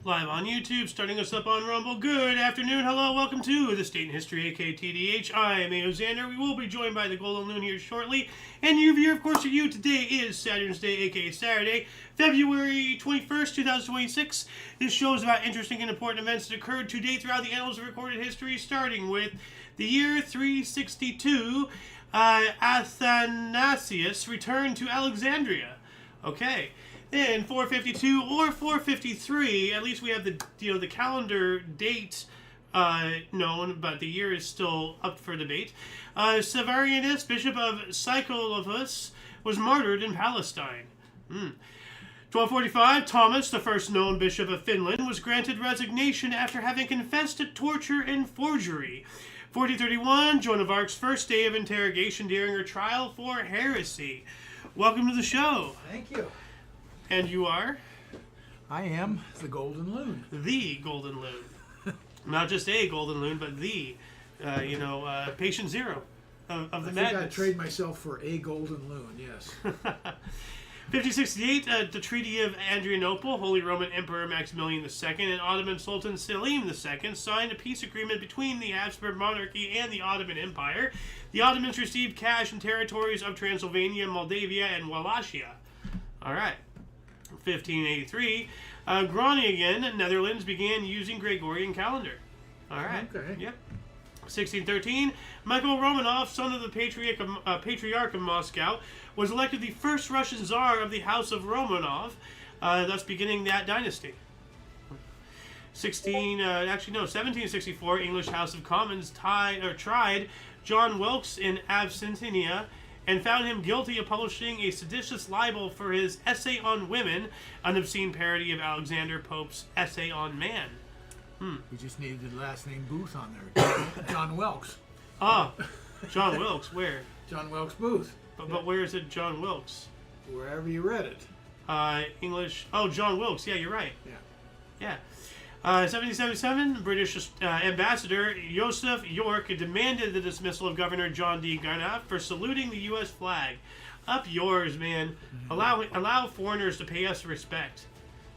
Live on YouTube, starting us up on Rumble. Good afternoon, hello, welcome to the State in History, aka TDH. I am Xander. We will be joined by the Golden Loon here shortly. And your viewer, of course, for you today is Saturn's Day, aka Saturday, February 21st, 2026. This show is about interesting and important events that occurred today throughout the annals of recorded history, starting with the year 362. Athanasius returned to Alexandria. Okay. In 452 or 453, at least we have the calendar date known, but the year is still up for debate. Severianus, bishop of Cyclophus, was martyred in Palestine. 1245, Thomas, the first known bishop of Finland, was granted resignation after having confessed to torture and forgery. 1431, Joan of Arc's first day of interrogation during her trial for heresy. Welcome to the show. Thank you. And you are? I am the Golden Loon. The Golden Loon. Not just a Golden Loon, but the, patient zero of the madness. I think I'd trade myself for a Golden Loon, yes. 1568, the Treaty of Adrianople, Holy Roman Emperor Maximilian II and Ottoman Sultan Selim II signed a peace agreement between the Habsburg monarchy and the Ottoman Empire. The Ottomans received cash and territories of Transylvania, Moldavia, and Wallachia. All right. 1583, Groningen, Netherlands, began using Gregorian calendar. All right. Okay. Yep. 1613, Michael Romanov, son of the Patriarch of Moscow, was elected the first Russian Tsar of the House of Romanov, thus beginning that dynasty. 1764, English House of Commons tried John Wilkes in Abyssinia and found him guilty of publishing a seditious libel for his Essay on Women, an obscene parody of Alexander Pope's Essay on Man. You just needed the last name Booth on there. John Wilkes. Ah, John Wilkes, where? John Wilkes Booth. But where is it John Wilkes? Wherever you read it. English. Oh, John Wilkes. Yeah, you're right. Yeah. 1777, British ambassador Joseph York demanded the dismissal of Governor John D. Garnoff for saluting the U.S. flag. Up yours, man. Mm-hmm. Allow foreigners to pay us respect.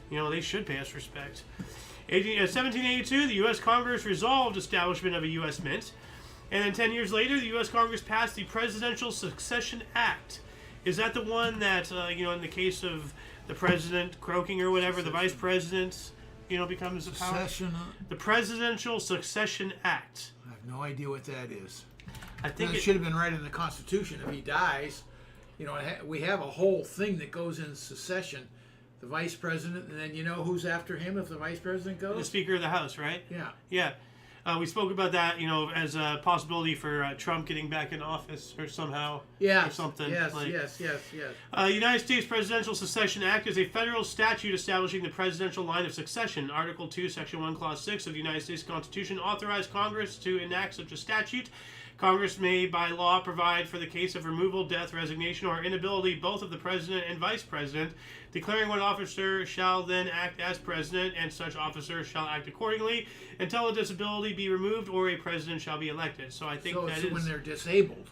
You know, they should pay us respect. 1782, the U.S. Congress resolved establishment of a U.S. Mint. And then 10 years later, the U.S. Congress passed the Presidential Succession Act. Is that the one that, in the case of the president croaking or whatever, the vice president... becomes the power. The Presidential Succession Act. I have no idea what that is. I think it should have been right in the Constitution. If he dies, we have a whole thing that goes in succession. The vice president, and then who's after him if the vice president goes? The Speaker of the House, right? Yeah. Yeah. We spoke about that, as a possibility for Trump getting back in office or somehow. Yeah. Or something. Yes. United States Presidential Succession Act is a federal statute establishing the presidential line of succession. Article 2, Section 1, Clause 6 of the United States Constitution authorized Congress to enact such a statute. Congress may, by law, provide for the case of removal, death, resignation, or inability both of the president and vice president, declaring one officer shall then act as president, and such officer shall act accordingly until a disability be removed or a president shall be elected. So I think so that it's is when they're disabled.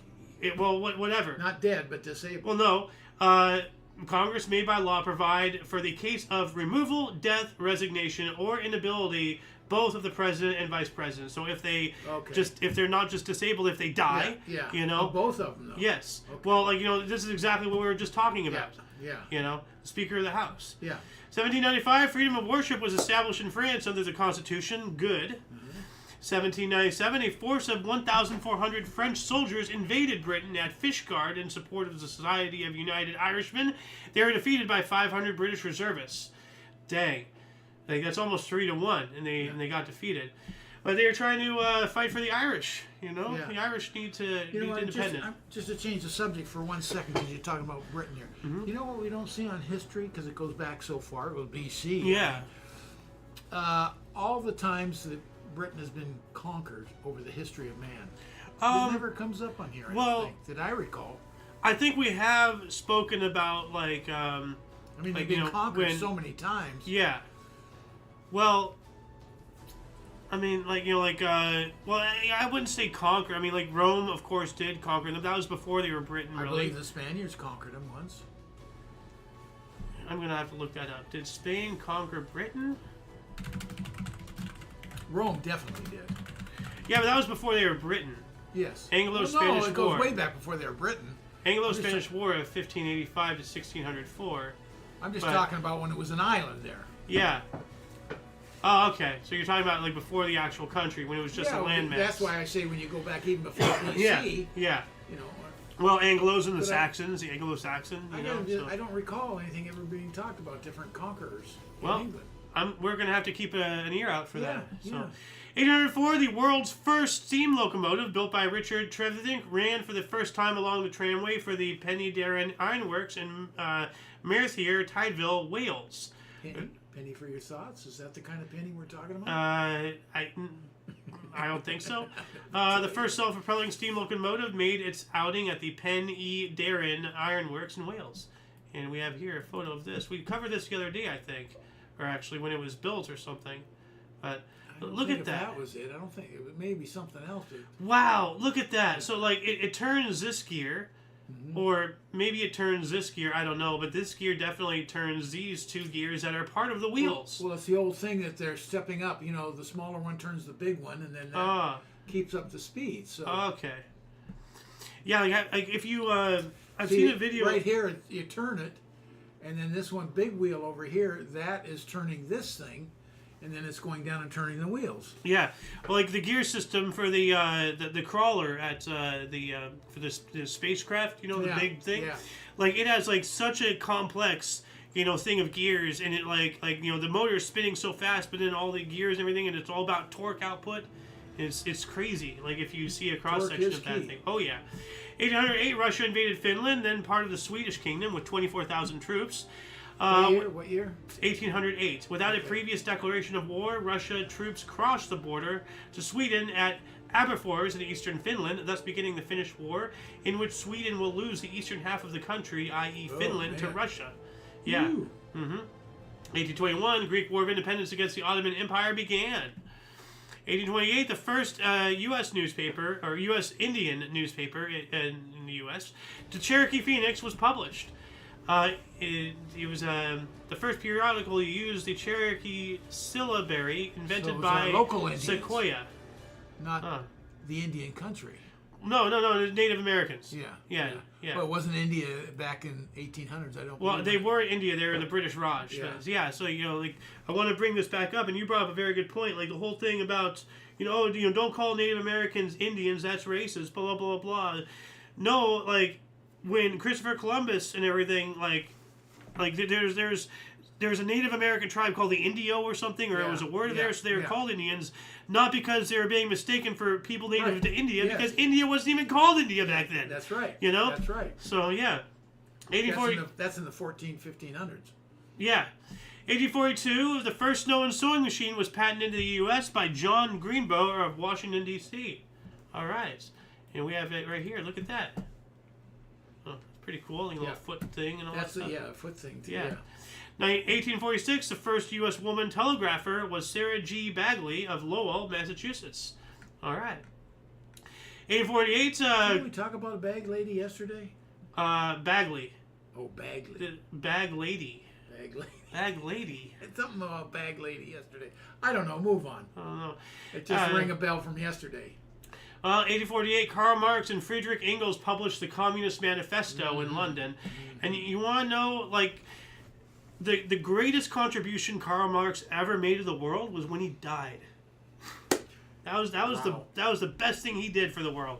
Whatever. Not dead, but disabled. Well, no. Congress may, by law, provide for the case of removal, death, resignation, or inability both of the president and vice president. So if they if they're not just disabled, if they die, both of them, though. Yes. Okay. Well, this is exactly what we were just talking about. Yeah. Speaker of the House. Yeah. 1795, freedom of worship was established in France under the Constitution. Good. 1797, a force of 1,400 French soldiers invaded Britain at Fishguard in support of the Society of United Irishmen. They were defeated by 500 British reservists. Dang. That's almost 3-1, and they got defeated. But they were trying to fight for the Irish, Yeah. The Irish need to be independent. Just to change the subject for 1 second, because you're talking about Britain here. Mm-hmm. You know what we don't see on history, because it goes back so far, it was BC. Yeah. All the times that Britain has been conquered over the history of man, it never comes up on here, I don't think, that I recall. I think we have spoken about, they've been conquered so many times. Yeah. Well, I wouldn't say conquer. Rome, of course, did conquer them. That was before they were Britain, really. I believe the Spaniards conquered them once. I'm going to have to look that up. Did Spain conquer Britain? Rome definitely did. Yeah, but that was before they were Britain. Yes. Anglo-Spanish no, it goes War. way back before they were Britain. Anglo-Spanish War of 1585 to 1604. I'm just talking about when it was an island there. Yeah. Oh, okay. So you're talking about like before the actual country, when it was just a landmass. That's why I say when you go back even before BC. Yeah. You know. Well, Anglos and the Saxons, the Anglo-Saxon. I don't recall anything ever being talked about different conquerors in England. We're going to have to keep an ear out for that. So, yeah. 1804, the world's first steam locomotive, built by Richard Trevithick, ran for the first time along the tramway for the Penny Darren Ironworks in Merthyr, Tydeville, Wales. Penny for your thoughts? Is that the kind of penny we're talking about? I don't think so. The first self-propelling steam locomotive made its outing at the Penny Darren Ironworks in Wales. And we have here a photo of this. We covered this the other day, I think. Or actually when it was built or something. But look at that. That was it. I don't think it may be something else. Wow, look at that. So like it turns this gear, or maybe it turns this gear. I don't know, but this gear definitely turns these two gears that are part of the wheels. Well, it's the old thing that they're stepping up. You know, the smaller one turns the big one, and then that keeps up the speed. So okay. Yeah, like if you I've seen a video right here. You turn it, and then this one big wheel over here that is turning this thing. And then it's going down and turning the wheels. Yeah, well, like the gear system for the crawler at for the spacecraft, the big thing. Yeah. Like it has like such a complex thing of gears, and it like the motor is spinning so fast, but then all the gears and everything, and it's all about torque output. It's crazy. Like if you see a cross section of that thing. Oh yeah. 1808, Russia invaded Finland, then part of the Swedish kingdom with 24,000 troops. What year? 1808. Without a previous declaration of war, Russia troops crossed the border to Sweden at Aberfors in eastern Finland, thus beginning the Finnish War, in which Sweden will lose the eastern half of the country, i.e. Finland, to Russia. Yeah. 1821, Greek War of Independence against the Ottoman Empire began. 1828, the first U.S. newspaper, or U.S. Indian newspaper in the U.S., the Cherokee Phoenix, was published. It was the first periodical to use the Cherokee syllabary invented by local Indians. Sequoia. Not the Indian country. No, Native Americans. Yeah. Well, it wasn't India back in 1800s, I don't Well, believe. they were India. They were the British Raj. Yeah. So like I want to bring this back up, and you brought up a very good point. Like the whole thing about don't call Native Americans Indians. That's racist. Blah blah blah blah. No, like when Christopher Columbus and everything, like there's a Native American tribe called the Indio or something, or it was a word there, so they were called Indians, not because they were being mistaken for people native to India, because India wasn't even called India back then. That's right. That's right. So, yeah. 1840. That's in the 1500s. Yeah. 1842, the first known sewing machine was patented in the U.S. by John Greenbow of Washington, D.C. All right. And we have it right here. Look at that. Oh, pretty cool. Like a little foot thing and all that stuff. That's a foot thing, too. Yeah. Now, 1846, the first U.S. woman telegrapher was Sarah G. Bagley of Lowell, Massachusetts. All right. 1848. Didn't we talk about a bag lady yesterday? Bagley. Oh, Bagley. The bag lady. Bag lady. Bag lady. Something about bag lady yesterday. I don't know. Move on. I don't know. It just rang a bell from yesterday. 1848, Karl Marx and Friedrich Engels published the Communist Manifesto in London. And you want to know, like, the greatest contribution Karl Marx ever made to the world was when he died. That was the best thing he did for the world.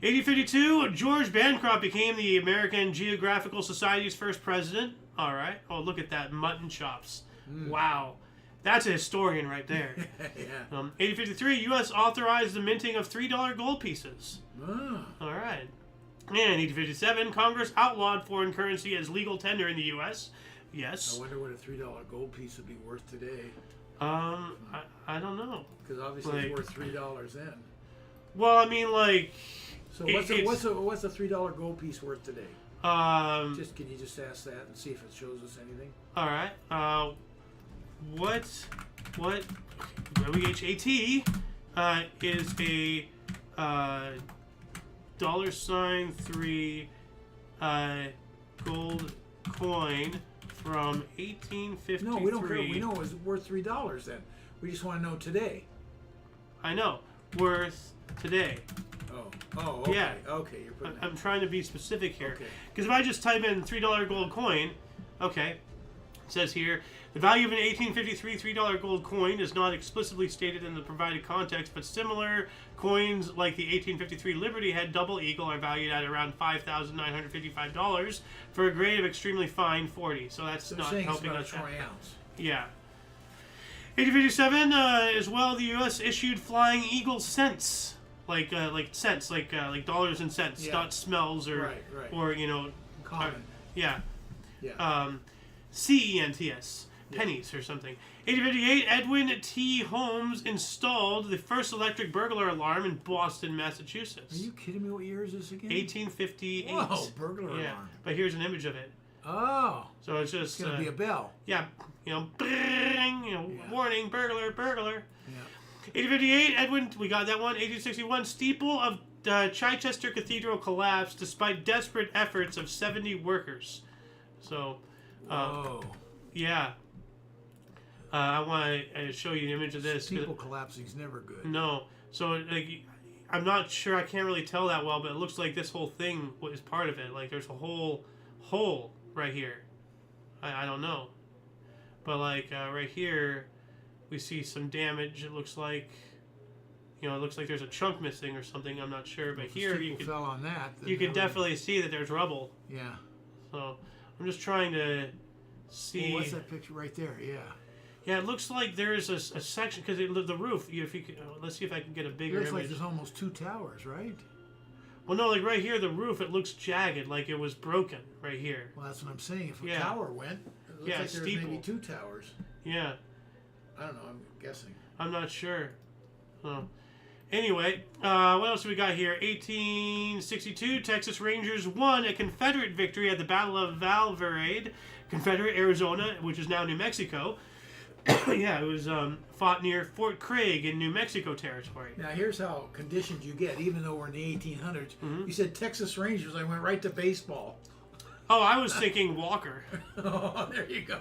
1852, George Bancroft became the American Geographical Society's first president. All right. Oh, look at that mutton chops. Wow. That's a historian right there. 1853, U.S. authorized the minting of $3 gold pieces. All right. And 1857, Congress outlawed foreign currency as legal tender in the U.S. Yes. I wonder what a $3 gold piece would be worth today. I don't know. Because obviously it's worth $3 then. Well, I mean, like. So what's a $3 gold piece worth today? Can you just ask that and see if it shows us anything? All right. What WHAT is a $3 gold coin from 1853. No, we don't care. We know it was worth $3 then. We just want to know today. I know. Worth today. Oh, okay. Yeah. Okay, you're putting I'm trying to be specific here. Okay. Because if I just type in $3 gold coin, okay, it says here, the value of an 1853 $3 gold coin is not explicitly stated in the provided context, but similar coins like the 1853 Liberty Head Double Eagle are valued at around $5,955 for a grade of extremely fine 40. So that's not helping us. Troy ounce. Yeah. 1857 as well. The U.S. issued Flying Eagle cents, like cents, like dollars and cents, not smells or right. or Common. Yeah. CENTS. Pennies or something. 1858, Edwin T. Holmes installed the first electric burglar alarm in Boston, Massachusetts. Are you kidding me? What year is this again? 1858. Whoa, burglar alarm. But here's an image of it. Oh. So it's just... It's going to be a bell. Yeah. Bring, warning, burglar. Yeah. 1858, Edwin, we got that one. 1861, steeple of Chichester Cathedral collapsed despite desperate efforts of 70 workers. So... Whoa. Yeah. I want to show you an image of this. Steeple collapsing is never good. No. So, I'm not sure. I can't really tell that well, but it looks like this whole thing is part of it. Like, there's a whole hole right here. I don't know. But, right here, we see some damage. It looks like, it looks like there's a chunk missing or something. I'm not sure. But here, you can fell on that. You can definitely see that there's rubble. Yeah. So, I'm just trying to see. Well, what's that picture right there? Yeah. Yeah, it looks like there's a section because the roof. If you could, let's see if I can get a bigger It looks image. like there's almost 2 towers, right? Well, no, like right here, the roof. It looks jagged, like it was broken right here. Well, that's what I'm saying. If a tower went, it looks like there's maybe 2 towers. Yeah. I don't know. I'm guessing. I'm not sure. Oh. Anyway, what else do we got here? 1862, Texas Rangers won a Confederate victory at the Battle of Valverde, Confederate Arizona, which is now New Mexico. Yeah, it was fought near Fort Craig in New Mexico territory. Now, here's how conditioned you get, even though we're in the 1800s. You said Texas Rangers. I went right to baseball. Oh, I was thinking Walker. Oh, there you go.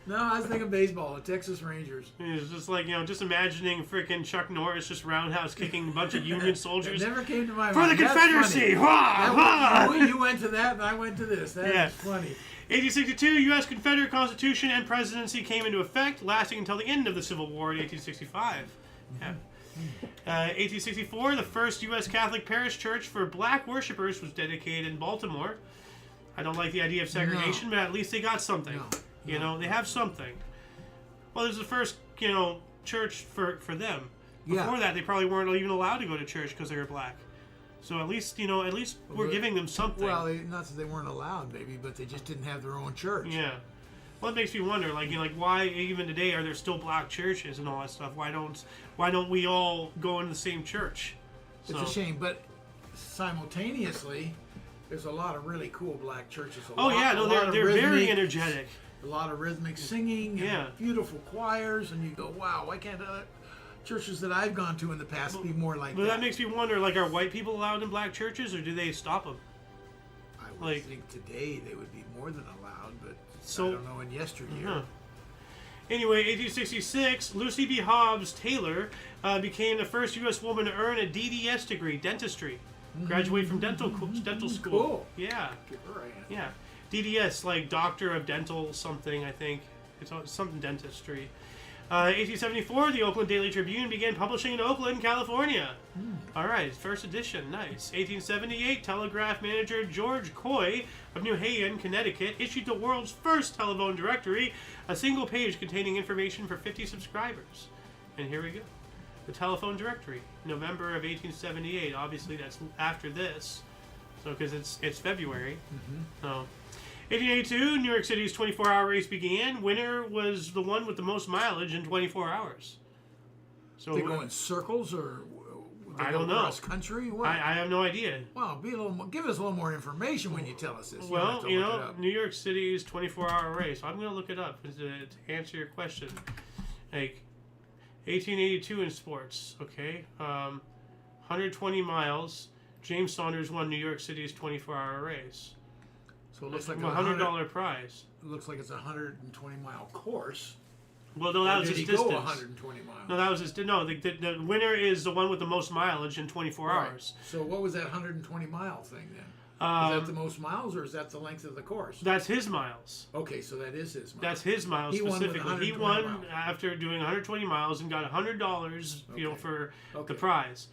No, I was thinking baseball, the Texas Rangers. It's just like, just imagining freaking Chuck Norris just roundhouse kicking a bunch of Union soldiers. It never came to my mind. For the Confederacy! You went to that and I went to this. That's funny. 1862, U.S. Confederate Constitution and Presidency came into effect, lasting until the end of the Civil War in 1865. Yeah. 1864, the first U.S. Catholic parish church for black worshipers was dedicated in Baltimore. I don't like the idea of segregation, but at least they got something. They have something. Well, there's the first, church for them. Before that, they probably weren't even allowed to go to church because they were black. So at least, we're giving them something. Well, not that they weren't allowed, maybe, but they just didn't have their own church. Yeah. Well, it makes me wonder, why even today are there still black churches and all that stuff? Why don't we all go in the same church? It's a shame, but simultaneously, there's a lot of really cool black churches. They're very energetic. A lot of rhythmic singing, and beautiful choirs, and you go, wow, why can't churches that I've gone to in the past be more like that? But that makes me wonder, are white people allowed in black churches, or do they stop them? I would think today they would be more than allowed, but I don't know in yesteryear. Anyway, 1866, Lucy B. Hobbs Taylor became the first U.S. woman to earn a DDS degree, dentistry. Graduate from dental school. Cool. Yeah. Give her a hand. Yeah. DDS, like Doctor of Dental something, I think. It's something dentistry. 1874, the Oakland Daily Tribune began publishing in Oakland, California. All right, first edition, nice. 1878, telegraph manager George Coy of New Haven, Connecticut, issued the world's first telephone directory, a single page containing information for 50 subscribers. And here we go. The telephone directory, November of 1878. Obviously, that's after this, so because it's February. So. 1882, New York City's 24-hour race began. Winner was the one with the most mileage in 24 hours. So they go in circles, or I don't know. Cross country? What? I have no idea. Well, give us a little more information when you tell us this. Well, New York City's 24-hour race. I'm going to look it up to answer your question. 1882 in sports. Okay, 120 miles. James Saunders won New York City's 24-hour race. So it looks like $100 prize. It looks like it's a 120-mile course. Well, no, that Or was did his he distance. go 120 miles? No, that was his. No, the winner is the one with the most mileage in 24 Right. hours. So what was that 120-mile thing then? Is that the most miles, or is that the length of the course? That's his miles. Okay, so that is his miles. That's his miles He won with specifically. He 120 won miles. after doing 120 miles and got $100, Okay. for the Okay. prize.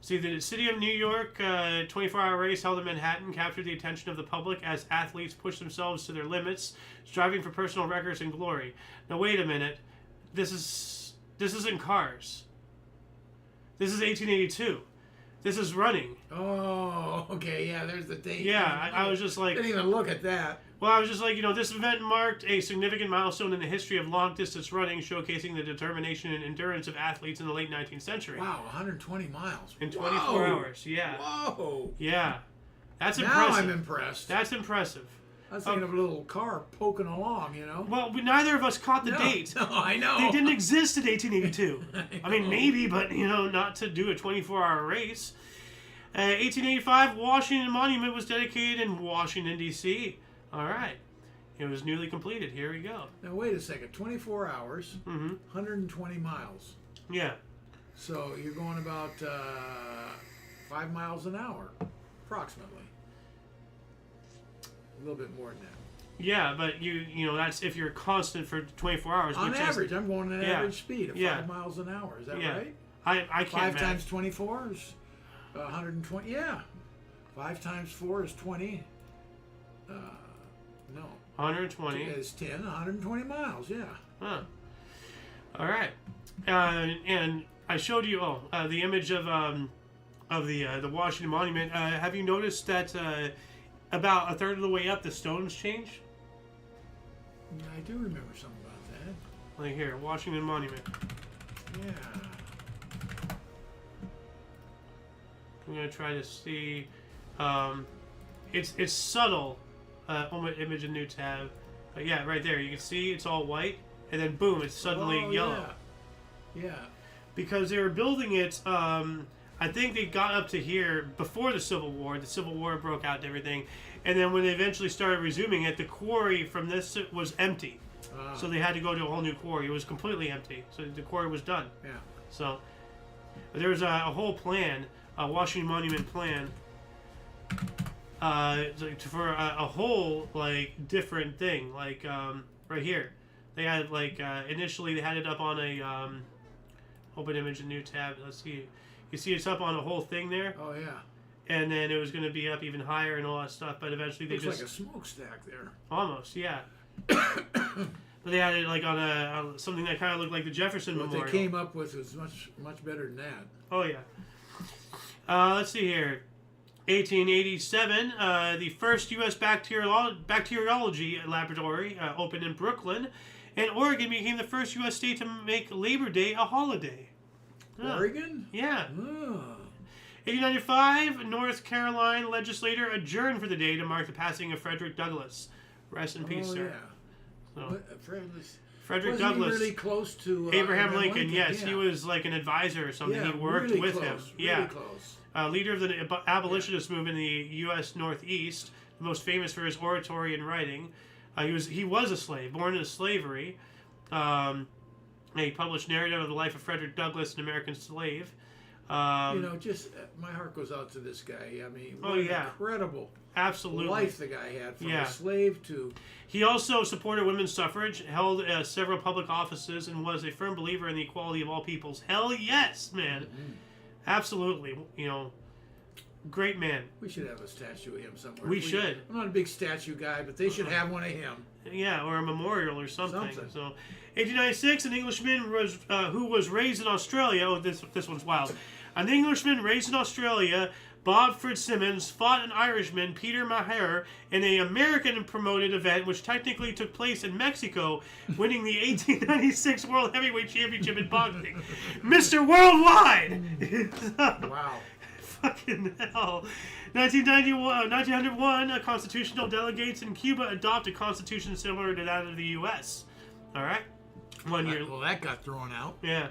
See, the city of New York 24-hour race held in Manhattan captured the attention of the public as athletes pushed themselves to their limits, striving for personal records and glory. Now, wait a minute. This isn't cars. This is 1882. This is running. Oh, okay, yeah, there's the date. Yeah, I was just like... Didn't even look at that. Well, I was just like, this event marked a significant milestone in the history of long-distance running, showcasing the determination and endurance of athletes in the late 19th century. Wow, 120 miles. In 24 hours, yeah. Whoa. Yeah. That's Now impressive. I'm impressed. That's impressive. I was thinking of a little car poking along, Well, neither of us caught the date. No, I know. They didn't exist in 1882. I mean, maybe, but, not to do a 24-hour race. 1885, Washington Monument was dedicated in Washington, D.C. All right. It was newly completed. Here we go. Now, wait a second. 24 hours, 120 miles. Yeah. So you're going about 5 miles an hour, approximately. A little bit more than that. Yeah, but that's if you're constant for 24 hours. On which average, is, I'm going at an average speed of 5 miles an hour. Is that right? I can't 5 math. times 24 is 120. Yeah. 5 times 4 is 20. No. 120. It's 10, 120 miles, yeah. Huh. All right. And I showed you the image of the Washington Monument. Have you noticed that about a third of the way up the stones change? Yeah, I do remember something about that. Like here, Washington Monument. Yeah. I'm gonna try to see. It's subtle. Image in new tab. But yeah, right there. You can see it's all white, and then boom, it's suddenly yellow. Yeah. Because they were building it. I think they got up to here before the Civil War. The Civil War broke out and everything, and then when they eventually started resuming it, the quarry from this was empty. So they had to go to a whole new quarry. It was completely empty. So the quarry was done. Yeah. So there was a whole plan, a Washington Monument plan, for a whole different thing. Right here, they had initially they had it up on a open image in new tab. Let's see. You see it's up on a whole thing there. Oh yeah. And then it was going to be up even higher and all that stuff, but eventually they Looks just like a smokestack there. almost, yeah. But they had it on something that kind of looked like the Jefferson What Memorial. they came up with was much better than that. Oh yeah. Let's see here. 1887, the first U.S. bacteriology laboratory opened in Brooklyn, and Oregon became the first U.S. state to make Labor Day a holiday. Oregon? Yeah. Oh. 1895, North Carolina legislature adjourned for the day to mark the passing of Frederick Douglass. Rest in peace, sir. Yeah. So, Frederick Douglass. He really close to Abraham Lincoln, yes. Yeah. He was like an advisor or something. Yeah, He worked really with close, him. Really Yeah. close. Leader of the abolitionist movement in the U.S. Northeast, most famous for his oratory and writing. He was a slave, born into slavery. He published narrative of the life of Frederick Douglass, an American slave. Just my heart goes out to this guy. I mean, what an incredible absolutely life the guy had, from Yeah. a slave to. He also supported women's suffrage, held several public offices, and was a firm believer in the equality of all peoples. Hell yes, man. Mm-hmm. Absolutely. Great man. We should have a statue of him somewhere. We should. I'm not a big statue guy, but they should have one of him. Yeah, or a memorial or something. So, 1896, an Englishman who was raised in Australia. Oh, this one's wild. An Englishman raised in Australia, Bob Fitzsimmons, fought an Irishman, Peter Maher, in an American-promoted event which technically took place in Mexico, winning the 1896 World Heavyweight Championship in boxing. Mr. Worldwide! Wow. Fucking hell. 1901, constitutional delegates in Cuba adopt a constitution similar to that of the U.S. All right? 1 year. Well, that got thrown out. Yeah.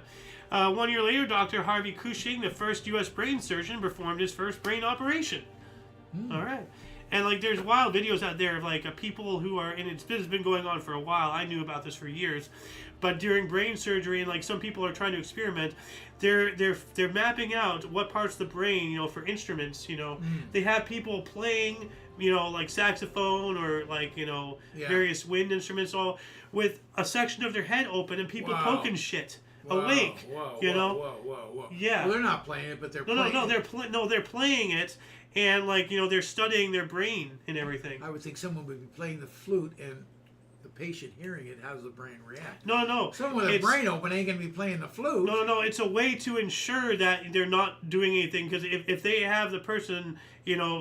1 year later, Dr. Harvey Cushing, the first U.S. brain surgeon, performed his first brain operation. All right. And like, there's wild videos out there of like people who are, and it's been going on for a while. I knew about this for years, but during brain surgery, and like some people are trying to experiment, they're mapping out what parts of the brain, for instruments. They have people playing, like saxophone or like various wind instruments, all with a section of their head open and people poking shit. Awake, Whoa. Yeah. Well, they're not playing it, but they're playing it. They're playing it, and like they're studying their brain and everything. I would think someone would be playing the flute and the patient hearing it. How does the brain react? No. Someone with a brain open ain't gonna be playing the flute. No. It's a way to ensure that they're not doing anything, because if they have the person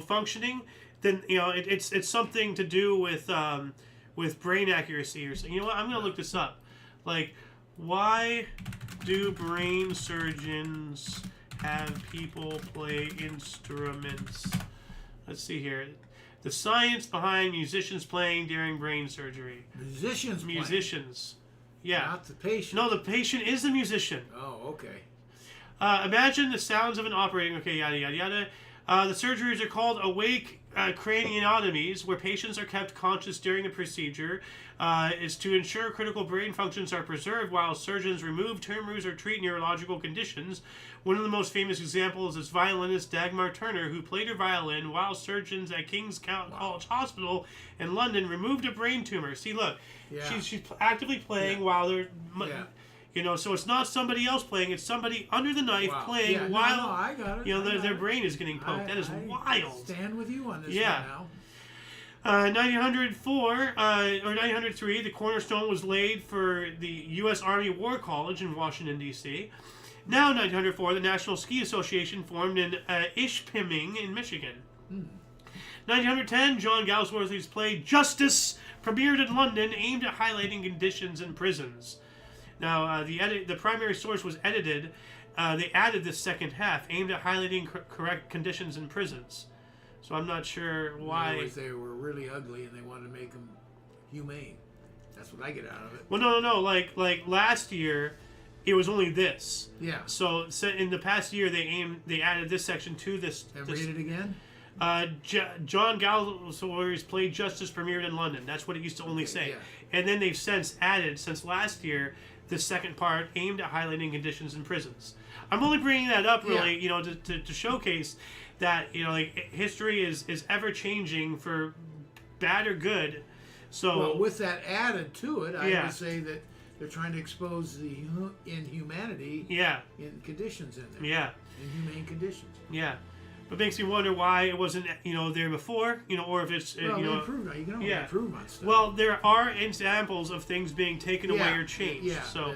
functioning, then it's something to do with brain accuracy or something. You know what? I'm gonna look this up. Like, why do brain surgeons have people play instruments? Let's see here. The science behind musicians playing during brain surgery. Musicians. Yeah. Not the patient. No, the patient is the musician. Oh, okay. Imagine the sounds of an operating. Okay, yada, yada, yada. The surgeries are called awake craniotomies, where patients are kept conscious during the procedure. Is to ensure critical brain functions are preserved while surgeons remove tumors or treat neurological conditions. One of the most famous examples is violinist Dagmar Turner, who played her violin while surgeons at King's College Hospital in London removed a brain tumor. See, look, she's actively playing while they're... so it's not somebody else playing; it's somebody under the knife playing while I got it. Their brain is getting poked. That is wild. Stand with you on this one now. 1904 or 1903, the cornerstone was laid for the U.S. Army War College in Washington, D.C. Now, 1904, the National Ski Association formed in Ishpeming in Michigan. 1910, John Galsworthy's play Justice premiered in London, aimed at highlighting conditions in prisons. Now, the primary source was edited. They added this second half, aimed at highlighting correct conditions in prisons. So I'm not sure why. In other words, they were really ugly and they wanted to make them humane. That's what I get out of it. Well, no. Like last year, it was only this. Yeah. So in the past year, they added this section to this. And read it again. John Galsworthy's play Justice premiered in London. That's what it used to only say. Yeah. And then they've since added, since last year, the second part aimed at highlighting conditions in prisons. I'm only bringing that up really, to showcase that history is ever changing for bad or good. So with that added to it, I would say that they're trying to expose the inhumanity in conditions in there. Yeah. Inhumane conditions. Yeah. But makes me wonder why it wasn't there before, or if it's they improved on it. You can only improve on stuff. Well, there are examples of things being taken away or changed. Yeah. So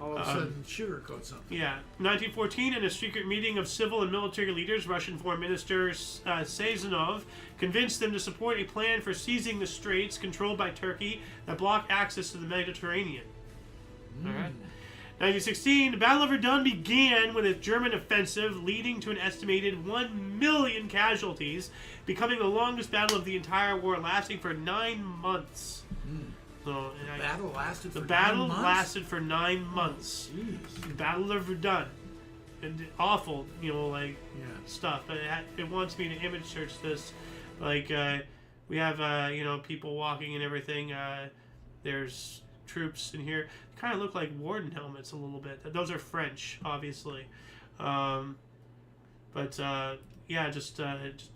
all of a sudden sugarcoat something. Yeah. 1914, in a secret meeting of civil and military leaders, Russian Foreign Minister Sazonov convinced them to support a plan for seizing the straits controlled by Turkey that block access to the Mediterranean. All right. 1916, the Battle of Verdun began with a German offensive, leading to an estimated 1 million casualties, becoming the longest battle of the entire war, lasting for 9 months. So, the battle lasted for 9 months? The battle lasted for 9 months. Jeez. The Battle of Verdun. And awful, stuff. But it wants me to image search this. Like, we have, people walking and everything. There's troops in here. They kind of look like warden helmets a little bit. Those are French, obviously. Just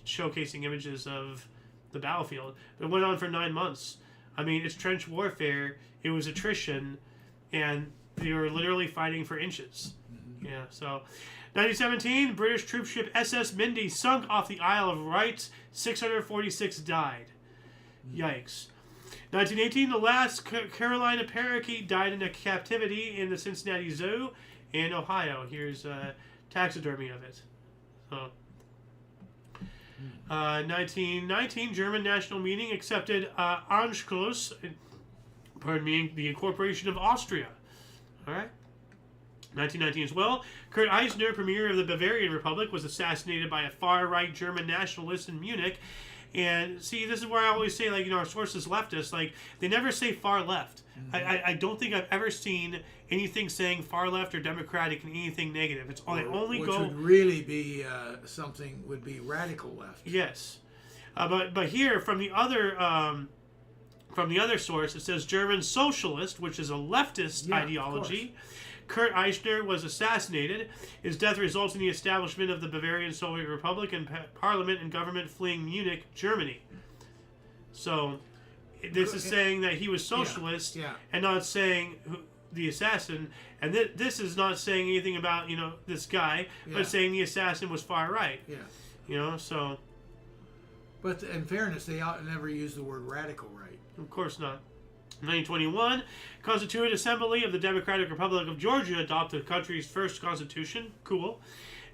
showcasing images of the battlefield. It went on for 9 months. I mean, it's trench warfare. It was attrition, and they were literally fighting for inches. Yeah. So, 1917, British troop ship SS Mindy sunk off the Isle of Wight. 646 died. Yikes. 1918, the last Carolina parakeet died in a captivity in the Cincinnati Zoo in Ohio. Here's taxidermy of it. So. 1919, German national meeting accepted Anschluss, the incorporation of Austria. All right. 1919 as well, Kurt Eisner, premier of the Bavarian Republic, was assassinated by a far-right German nationalist in Munich. And see, this is where I always say, our sources leftists, they never say far left. I don't think I've ever seen anything saying far left or democratic in anything negative. It's only which would really be something would be radical left. Yes. But here from the other source, it says German socialist, which is a leftist ideology. Kurt Eichner was assassinated. His death results in the establishment of the Bavarian Soviet Republic and parliament and government fleeing Munich, Germany. So this is saying that he was socialist and not saying the assassin. And this is not saying anything about, this guy, but saying the assassin was far right. Yeah. So. But in fairness, they never use the word radical right. Of course not. 1921, Constituent Assembly of the Democratic Republic of Georgia adopted the country's first constitution. Cool.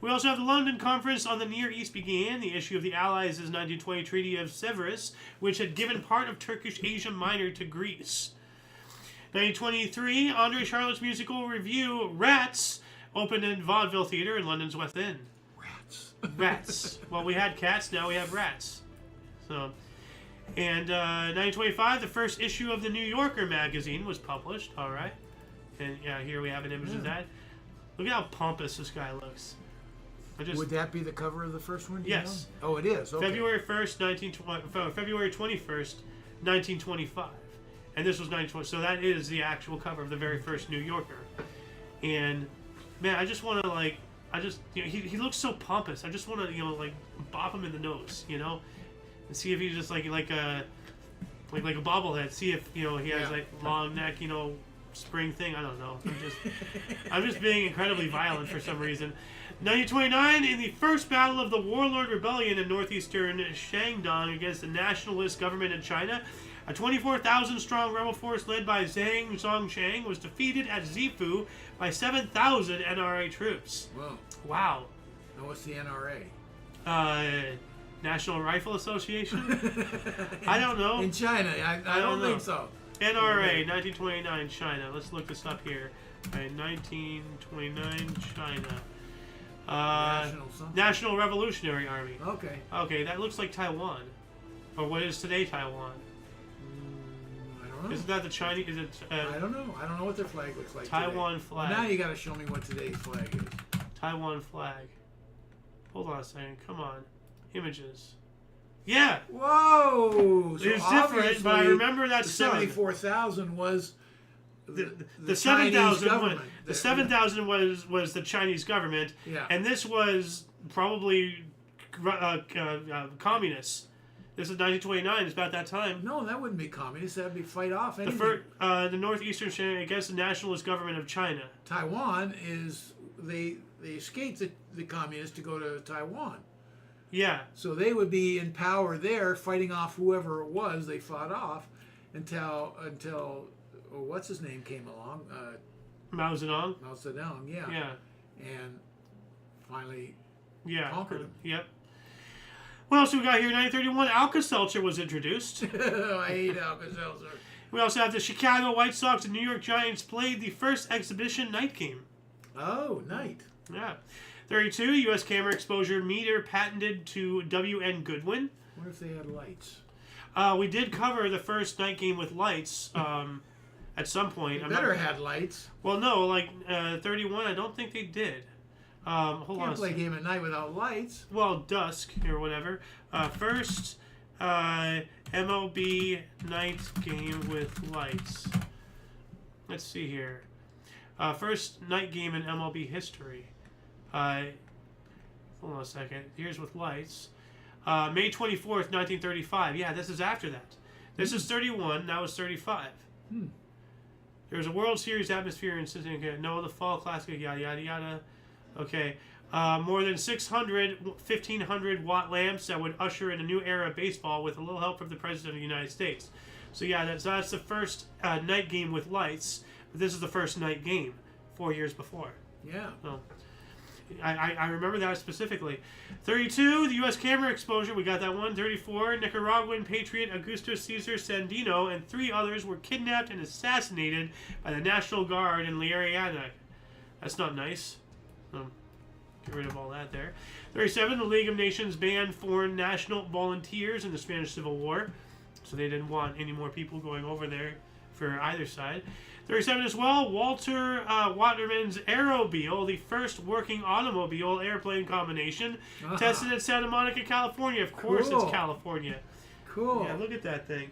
We also have the London Conference on the Near East began. The issue of the Allies' 1920 Treaty of Severus, which had given part of Turkish Asia Minor to Greece. 1923, Andre Charlotte's musical revue, Rats, opened in Vaudeville Theatre in London's West End. Rats. Well, we had cats, now we have rats. So... And 1925, the first issue of the New Yorker magazine was published. All right. And here we have an image of that. Look at how pompous this guy looks. Would that be the cover of the first one? Yes. Oh, it is. Okay. February 21st, 1925. And this was 1920. So that is the actual cover of the very first New Yorker. And, man, I just want to, he looks so pompous. I just want to, bop him in the nose, and see if he's just like a bobblehead. See if he has long neck, spring thing. I don't know. I'm just being incredibly violent for some reason. 1929, in the first battle of the Warlord Rebellion in northeastern Shandong against the nationalist government in China, a 24,000-strong rebel force led by Zhang Zongchang was defeated at Zifu by 7,000 NRA troops. Whoa! Wow. Now what's the NRA? National Rifle Association? I don't know. In China, I don't think so. NRA, 1929, China. Let's look this up here. Okay, 1929, China. National Revolutionary Army. Okay. Okay, that looks like Taiwan. Or what is today Taiwan? I don't know. Isn't that the Chinese? Is it? I don't know. I don't know what their flag looks like. Taiwan today. flag. Well, now you got to show me what today's flag is. Taiwan flag. Hold on a second. Come on. Images. Yeah. Whoa. So it's different, but I remember that the sun. 74,000 was the 7,000. The 7,000 was the Chinese government. Yeah. And this was probably communists. This is 1929. It's about that time. No, that wouldn't be communist. That'd be fight off anything. The northeastern China against the nationalist government of China. Taiwan is they escaped the communists to go to Taiwan. Yeah. So they would be in power there, fighting off whoever it was they fought off, until what's his name came along. Mao Zedong. Mao Zedong, yeah. Yeah. And finally conquered him. Yep. What else we got here? 1931, Alka-Seltzer was introduced. I hate Alka-Seltzer. We also have the Chicago White Sox and New York Giants played the first exhibition night game. Oh, night. Yeah. 32, U.S. camera exposure meter patented to W.N. Goodwin. What if they had lights? We did cover the first night game with lights at some point. Had lights. Well, no, 31, I don't think they did. Hold on. Can't play a game at night without lights. Well, dusk or whatever. First MLB night game with lights. Let's see here. First night game in MLB history. Hold on a second. Here's with lights. May 24th, 1935. Yeah, this is after that. This is 31. That was 35. There was a World Series atmosphere in Cincinnati. No, the Fall Classic. Yada yada yada. Okay. More than 600 1,500 watt lamps that would usher in a new era of baseball with a little help from the President of the United States. So yeah, that's the first night game with lights. But this is the first night game 4 years before. Yeah. So, I remember that specifically. 32, the U.S. camera exposure. We got that one. 34, Nicaraguan patriot Augusto Cesar Sandino and 3 others were kidnapped and assassinated by the National Guard in Liariana. That's not nice. Get rid of all that there. 37, the League of Nations banned foreign national volunteers in the Spanish Civil War. So they didn't want any more people going over there for either side. 37 as well, Walter Waterman's Arrowbile, the first working automobile airplane combination, tested at Santa Monica, California. Of course, Cool. it's California. Cool. Yeah, look at that thing.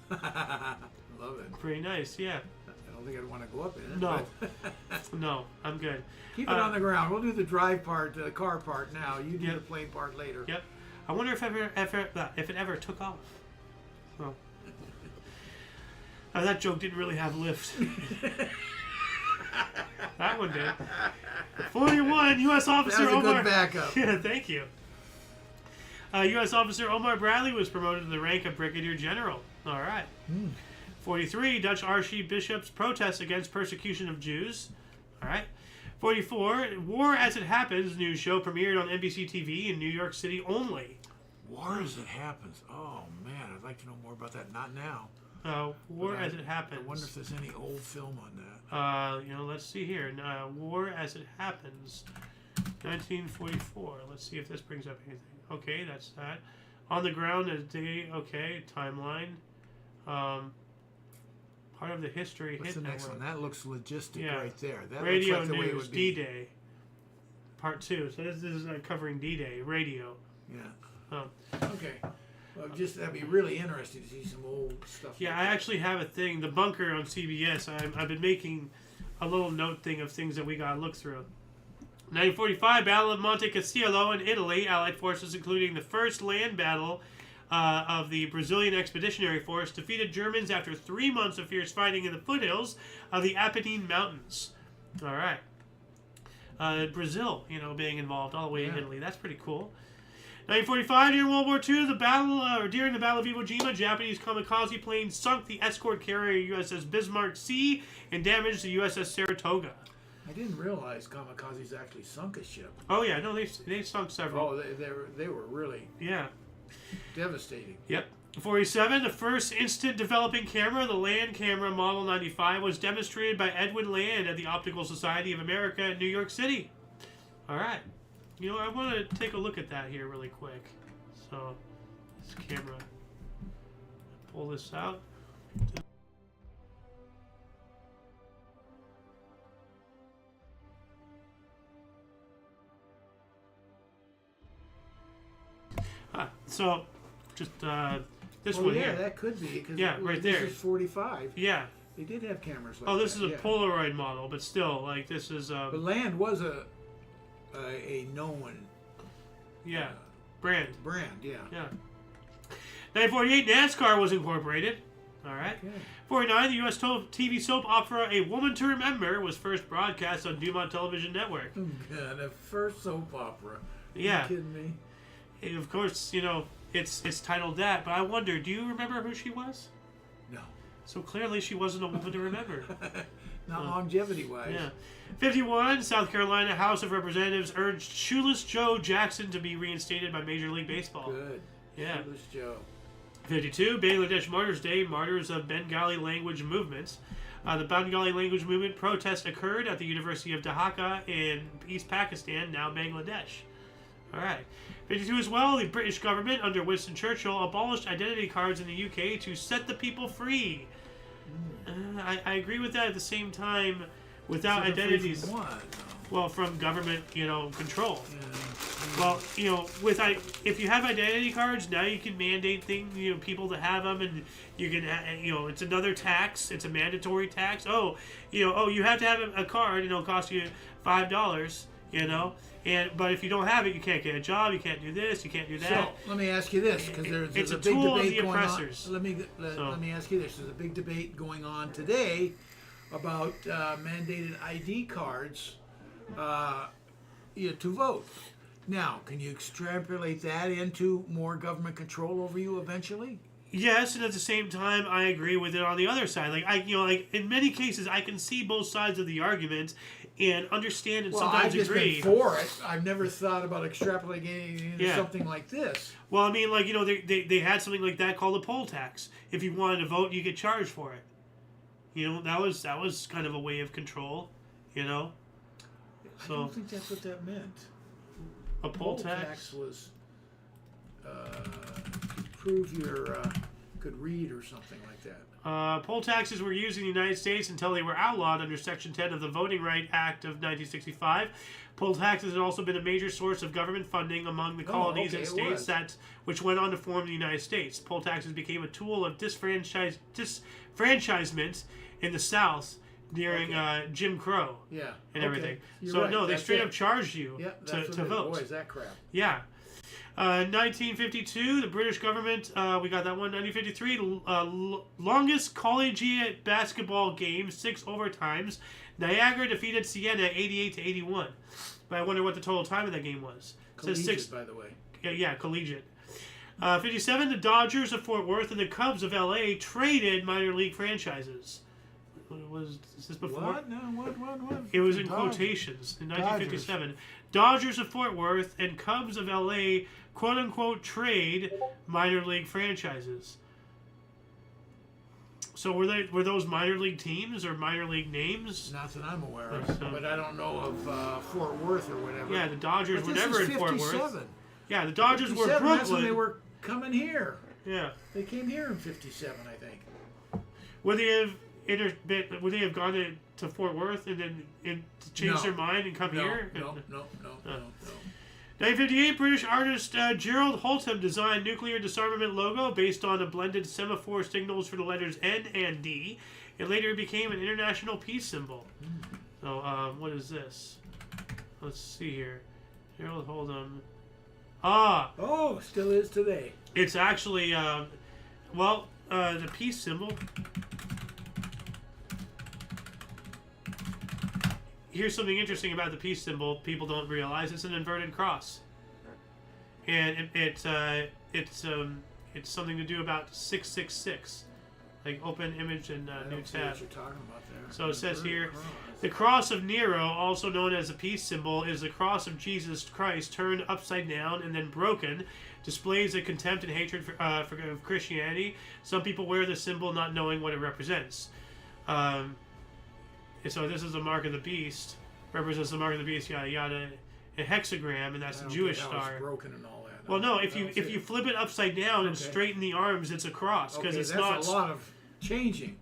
Love it. Pretty nice, yeah. I don't think I'd want to go up in it. No. but- No, I'm good. Keep it on the ground. We'll do the drive part, the car part now. You do Yep. the plane part later. Yep. I wonder if it ever took off. Oh. That joke didn't really have lift. That one did. 41, U.S. Officer That was a Omar. good backup. Yeah, thank you. U.S. Officer Omar Bradley was promoted to the rank of Brigadier General. All right. 43, Dutch archbishops protest against persecution of Jews. All right. 44, War as It Happens news show premiered on NBC TV in New York City only. War as it happens. Oh man, I'd like to know more about that. Not now. War But as It Happens. I wonder if there's any old film on that. Let's see here. War as It Happens, 1944. Let's see if this brings up anything. Okay, that's that. On the Ground a Day. Okay, timeline. Part of the history. What's hit the next network. one? That looks logistic Yeah. right there. That Radio looks like the way it News, would be. D-Day. Part 2. So this is covering D-Day. Radio. Yeah. Okay. Well, that'd be really interesting to see some old stuff. Yeah, like I that. actually have a thing. The Bunker on CBS. I've been making a little note thing of things that we got to look through. 1945, Battle of Monte Castello in Italy. Allied forces, including the first land battle of the Brazilian Expeditionary Force, defeated Germans after 3 months of fierce fighting in the foothills of the Apennine Mountains. All right. Brazil, being involved all the way in Italy. That's pretty cool. 1945, during World War II, during the Battle of Iwo Jima, Japanese kamikaze planes sunk the escort carrier USS Bismarck C and damaged the USS Saratoga. I didn't realize kamikazes actually sunk a ship. Oh yeah, no, they sunk several. Oh, they were really devastating. Yep. 47, the first instant developing camera, the Land Camera Model 95, was demonstrated by Edwin Land at the Optical Society of America in New York City. All right. I want to take a look at that here really quick. So, this camera. Pull this out. So, just this one yeah, here. that could be. Cause right this there. is 45. Yeah. They did have cameras like Oh, this that, is a Polaroid model, but still, this is... But Land was a known brand. brand, yeah. Yeah. 1948, NASCAR was incorporated. All right. Okay. 49, the U.S. TV soap opera A Woman to Remember was first broadcast on Dumont Television Network. Oh, God, the first soap opera. Yeah. Are you kidding me? And of course, it's titled that, but I wonder, do you remember who she was? No. So clearly she wasn't a woman to remember. Not longevity-wise. Yeah. 51, South Carolina House of Representatives urged Shoeless Joe Jackson to be reinstated by Major League Baseball. Good. Yeah. Shoeless Joe. 52, Bangladesh Martyrs Day, Martyrs of Bengali Language Movements. The Bengali Language Movement protest occurred at the University of Dhaka in East Pakistan, now Bangladesh. All right. 52 as well, the British government under Winston Churchill abolished identity cards in the UK to set the people free. I agree with that. At the same time, without Set them free identities, from what? well, from government, control. Yeah. Well, if you have identity cards, now you can mandate things, people to have them, and you can, it's another tax. It's a mandatory tax. You have to have a card, and it'll cost you $5, but if you don't have it, you can't get a job, you can't do this, you can't do that. So let me ask you this, because there's It's a a big tool of debate the going on. oppressors. Let me ask you this: there's a big debate going on today about mandated ID cards, to vote. Now, can you extrapolate that into more government control over you eventually? Yes, and at the same time, I agree with it on the other side. In many cases, I can see both sides of the argument and understand and Well, sometimes I've just agree. been for it. I've never thought about extrapolating into something like this. Well, I mean, they had something like that called a poll tax. If you wanted to vote, you get charged for it. That was kind of a way of control. I So don't think that's what that meant. a poll tax. was prove you could read or something like that. Poll taxes were used in the United States until they were outlawed under Section 10 of the Voting Rights Act of 1965. Poll taxes had also been a major source of government funding among the colonies and states which went on to form the United States. Poll taxes became a tool of disfranchisement in the South during Jim Crow and everything. So right. no, they straight up charged you to vote. Boy, is that crap. Yeah. 1952, the British government, we got that one. 1953, longest collegiate basketball game, 6 overtimes. Niagara defeated Siena 88-81. But I wonder what the total time of that game was. Collegiate, says 6, by the way. Yeah, collegiate. 57, the Dodgers of Fort Worth and the Cubs of LA traded minor league franchises. Is this before? What? No, what? It was in quotations in 1957. Dodgers of Fort Worth and Cubs of LA, quote unquote, trade minor league franchises. So were those minor league teams or minor league names? Not that I'm aware of, but I don't know of Fort Worth or whatever. Yeah, the Dodgers were never in Fort Worth. Yeah, the Dodgers were 57, Brooklyn. That's when they were coming here. Yeah, they came here in '57, I think. Would they have gone to Fort Worth and then changed their mind and come here? No. 1958, British artist Gerald Holtham designed nuclear disarmament logo based on a blended semaphore signals for the letters N and D. It later became an international peace symbol. So, what is this? Let's see here. Gerald Holtham. Oh, still is today. It's actually, the peace symbol. Here's something interesting about the peace symbol. People don't realize it's an inverted cross, and it's something to do about 666, like open image and new tab. What you're talking about there. So it says here, the cross of Nero, also known as the peace symbol, is the cross of Jesus Christ turned upside down and then broken. Displays a contempt and hatred for Christianity. Some people wear the symbol not knowing what it represents. So this is the mark of the beast. Represents the mark of the beast, yada yada. A hexagram, and that's a Jewish star. It's broken and all that. Well, no, if you flip it upside down and straighten the arms, it's a cross because it's not. That's a lot of changing.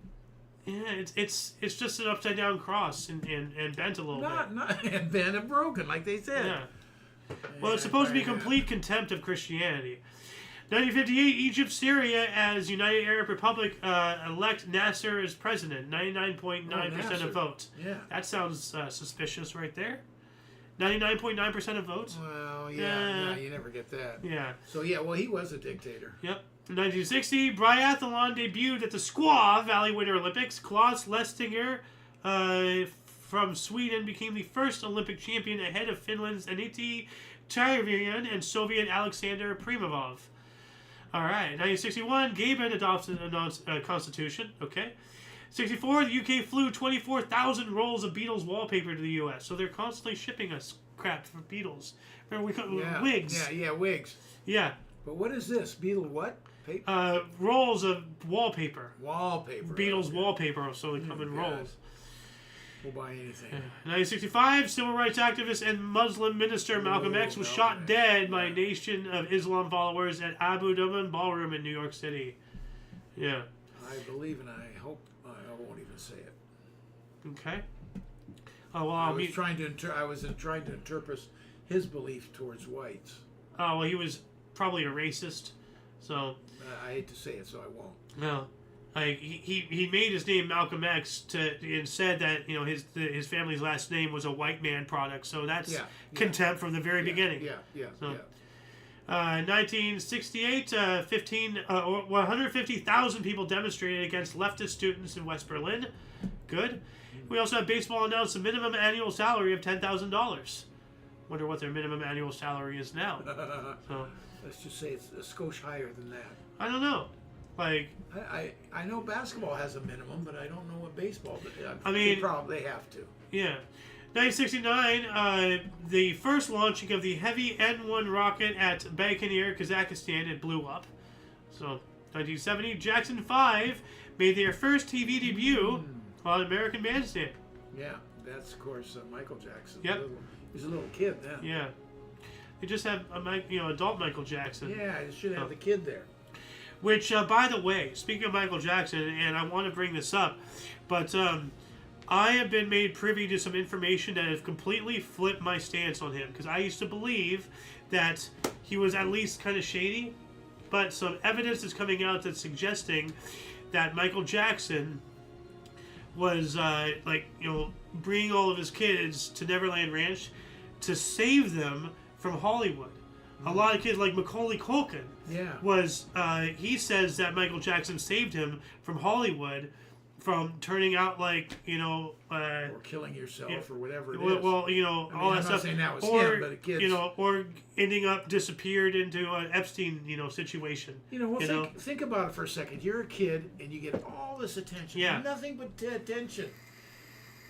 Yeah, it's just an upside down cross and bent a little bit. Not and bent and broken, like they said. Yeah. Well, it's supposed to be complete contempt of Christianity. 1958, Egypt, Syria as United Arab Republic elect Nasser as president. 99.9% of votes. Yeah. That sounds suspicious right there. 99.9% of votes. Well, yeah, you never get that. Yeah. So he was a dictator. Yep. 1960, biathlon debuted at the Squaw Valley Winter Olympics. Klaus Lestinger from Sweden became the first Olympic champion ahead of Finland's Antti Tärviön and Soviet Alexander Primavov. All right, 1961, Gabon adopted a constitution. Okay. 64, the UK flew 24,000 rolls of Beatles wallpaper to the US. So they're constantly shipping us crap for Beatles. Remember, we call wigs. Yeah, wigs. Yeah. But what is this? Beatle what? Rolls of wallpaper. Wallpaper. Beatles wallpaper, so they come in rolls. We'll buy anything. 1965, civil rights activist and Muslim minister Malcolm X was shot dead by a Nation of Islam followers at Abu Dhabi Ballroom in New York City. Yeah. I believe and I hope I won't even say it. Okay. Oh well, I was trying to interpret his belief towards whites. Oh well, he was probably a racist, so. I hate to say it, so I won't. No. Like he made his name Malcolm X and said that his family's last name was a white man product, so that's contempt from the very beginning. Yeah. 1968, 150,000 people demonstrated against leftist students in West Berlin. Good. We also have baseball announced a minimum annual salary of $10,000. Wonder what their minimum annual salary is now. So let's just say it's a skosh higher than that. I don't know. Like I know basketball has a minimum, but I don't know what baseball. I mean, they have to. Yeah. 1969, the first launching of the heavy N-1 rocket at Baikonur, Kazakhstan, it blew up. So, 1970, Jackson 5 made their first TV debut on American Bandstand. Yeah, that's of course Michael Jackson. Yep. He's a little kid then. Yeah. They just have adult Michael Jackson. Yeah, you should have the kid there. Which, by the way, speaking of Michael Jackson, and I want to bring this up, but I have been made privy to some information that have completely flipped my stance on him. Because I used to believe that he was at least kind of shady, but some evidence is coming out that's suggesting that Michael Jackson was, bringing all of his kids to Neverland Ranch to save them from Hollywood. A lot of kids, like Macaulay Culkin, was, he says that Michael Jackson saved him from Hollywood from turning out like, or killing yourself or whatever it is. Well, all that I'm stuff. not saying that was or, him, but kids. Or ending up disappeared into an Epstein, situation. Think about it for a second. You're a kid and you get all this attention. Yeah. Nothing but attention.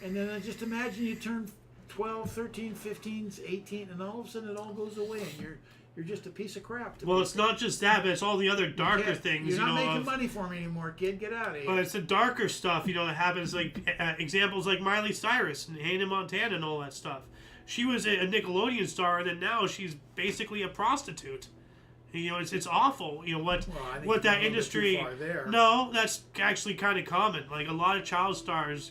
And then just imagine you turn 12, 13, 15, 18, and all of a sudden it all goes away and you're just a piece of crap. Well, it's not just that, but it's all the other darker things. You're not making money for me anymore, kid. Get out of here. But it's the darker stuff, that happens, like examples like Miley Cyrus and Hannah Montana and all that stuff. She was a Nickelodeon star, and then now she's basically a prostitute. It's awful. What that industry. Too far there. No, that's actually kind of common. Like a lot of child stars,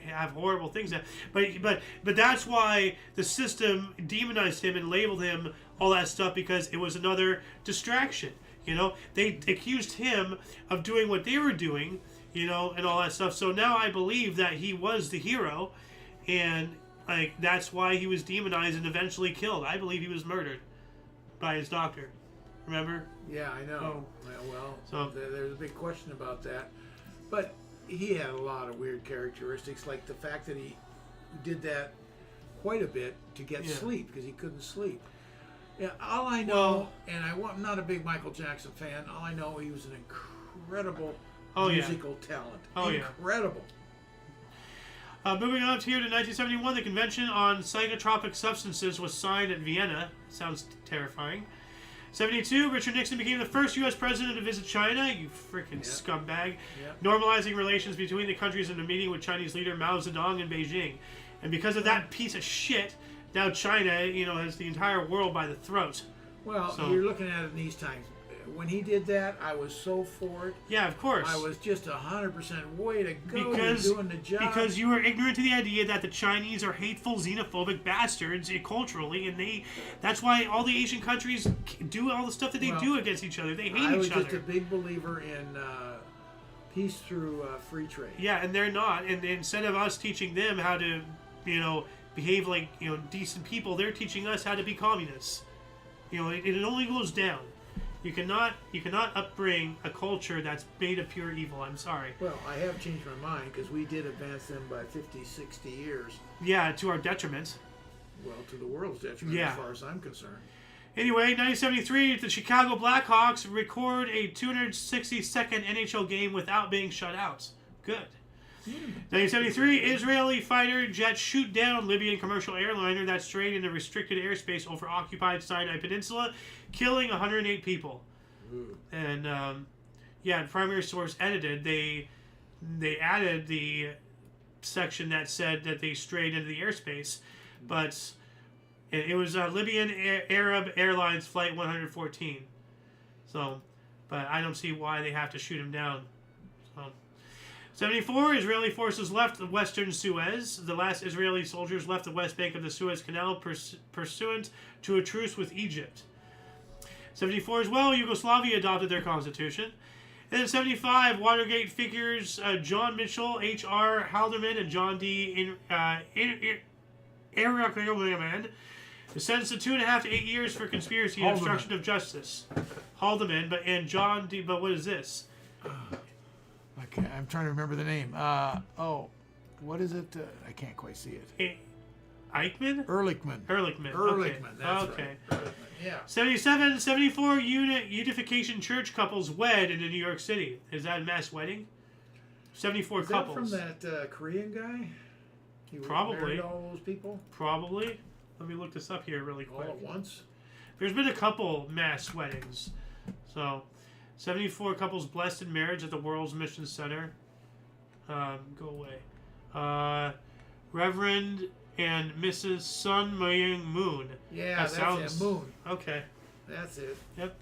have horrible things. But that's why the system demonized him and labeled him all that stuff, because it was another distraction. They accused him of doing what they were doing, and all that stuff. So now I believe that he was the hero, and that's why he was demonized and eventually killed. I believe he was murdered by his doctor. Remember? Yeah, I know. So There's a big question about that. But he had a lot of weird characteristics, like the fact that he did that quite a bit to get sleep, because he couldn't sleep. Yeah, all I know, and I'm not a big Michael Jackson fan, all I know, he was an incredible musical talent. Incredible. Moving on here to 1971, the Convention on Psychotropic Substances was signed at Vienna. Sounds terrifying. 72, Richard Nixon became the first U.S. president to visit China. You freaking scumbag. Normalizing relations between the countries in a meeting with Chinese leader Mao Zedong in Beijing. And because of that piece of shit, now China, has the entire world by the throat. Well, you're looking at it in these times. When he did that, I was so for it. Yeah, of course. I was just 100% way to go. You're doing the job. Because you were ignorant to the idea that the Chinese are hateful, xenophobic bastards culturally, and that's why all the Asian countries do all the stuff that they do against each other. They hate each other. I was just a big believer in peace through free trade. Yeah, and they're not. And instead of us teaching them how to, behave like decent people, they're teaching us how to be communists. It only goes down. You cannot upbring a culture that's made of pure evil. I'm sorry. Well, I have changed my mind, because we did advance them by 50, 60 years. Yeah, to our detriment. Well, to the world's detriment, as far as I'm concerned. Anyway, 1973, the Chicago Blackhawks record a 262nd NHL game without being shut out. Good. 1973, Israeli fighter jets shoot down Libyan commercial airliner that strayed into restricted airspace over occupied Sinai Peninsula, killing 108 people. Ooh. And primary source edited. They added the section that said that they strayed into the airspace, but it was Libyan Arab Airlines Flight 114. So, but I don't see why they have to shoot him down. So. 74, Israeli forces left the western Suez. The last Israeli soldiers left the west bank of the Suez Canal pursuant to a truce with Egypt. 74 as well, Yugoslavia adopted their constitution. And then 75, Watergate figures John Mitchell, H.R. Haldeman, and John D. Erickelman is sentenced to 2.5 to 8 years for conspiracy and obstruction of justice. Haldeman, and John D. But what is this? I'm trying to remember the name. What is it? I can't quite see it. Eichmann? Ehrlichman. Ehrlichman. That's okay. Right. Yeah. 77, 74 Unification Church couples wed in New York City. Is that a mass wedding? 74 couples. Is that from that Korean guy? He Probably. Married all those people? Probably. Let me look this up here really quick. All at once? There's been a couple mass weddings. So, 74 couples blessed in marriage at the World's Mission Center. Go away. Reverend and Mrs. Sun Myung Moon. Yeah, that's it. Moon. Okay. That's it. Yep.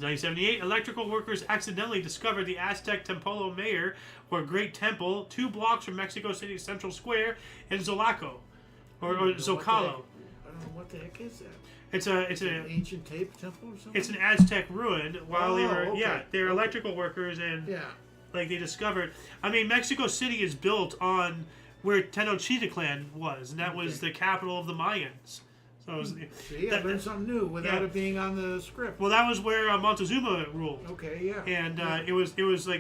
1978, electrical workers accidentally discovered the Aztec Templo Mayor, or Great Temple, 2 blocks from Mexico City's Central Square in Zocalo, or Zocalo. I don't know what the heck is that. It's an ancient temple or something. It's an Aztec ruin. While they were they were electrical workers, and like they discovered. I mean, Mexico City is built on where Tenochtitlan was, and that was the capital of the Mayans. So it was, see, I learned something new without it being on the script. Well, that was where Montezuma ruled. Okay, yeah. And it was. I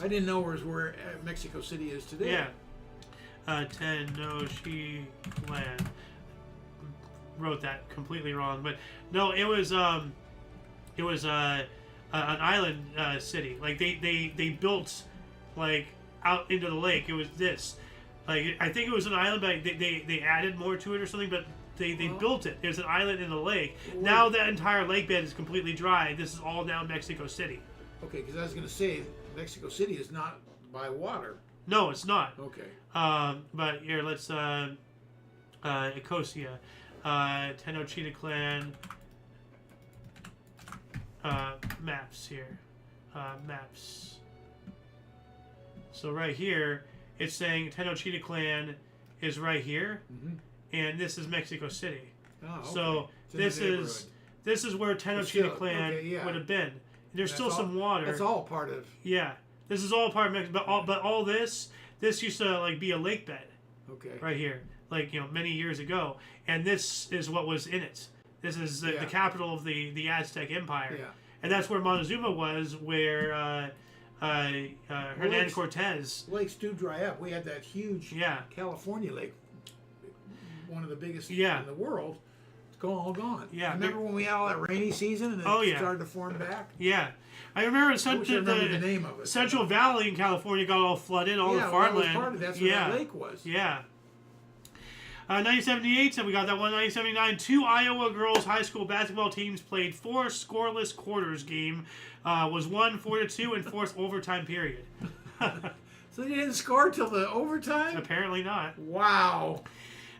didn't know where Mexico City is today. Yeah. Tenochtitlan. Wrote that completely wrong, but no, it was an island city. Like they built like out into the lake. It was this. Like I think it was an island, but they added more to it or something. But they built it. There's an island in the lake. Now that entire lake bed is completely dry. This is all now Mexico City. Okay, because I was going to say Mexico City is not by water. No, it's not. Okay. But here, let's Ecosia, Tenochtitlan maps here. Maps. So right here, it's saying Tenochtitlan is right here. Mm-hmm. And this is Mexico City. Oh, okay. So this is where Tenochtitlan would have been. There's still some water. That's all part of. Yeah, this is all part of Mexico. But all this used to like be a lake bed. Okay. Right here, like many years ago, and this is what was in it. This is the capital of the Aztec Empire. Yeah. And that's where Montezuma was, where Hernan Cortez. Lakes do dry up. We had that huge California lake. One of the biggest in the world. It's all gone. Yeah. Remember when we had all that rainy season and it started to form back? Yeah. I remember the name of it. Central Valley in California got all flooded, all the farmland. That's where that lake was. Yeah. 1978, so we got that one. 1979, 2 Iowa girls high school basketball teams played 4 scoreless quarters game. Was won 4-2 in fourth overtime period. So they didn't score till the overtime? Apparently not. Wow.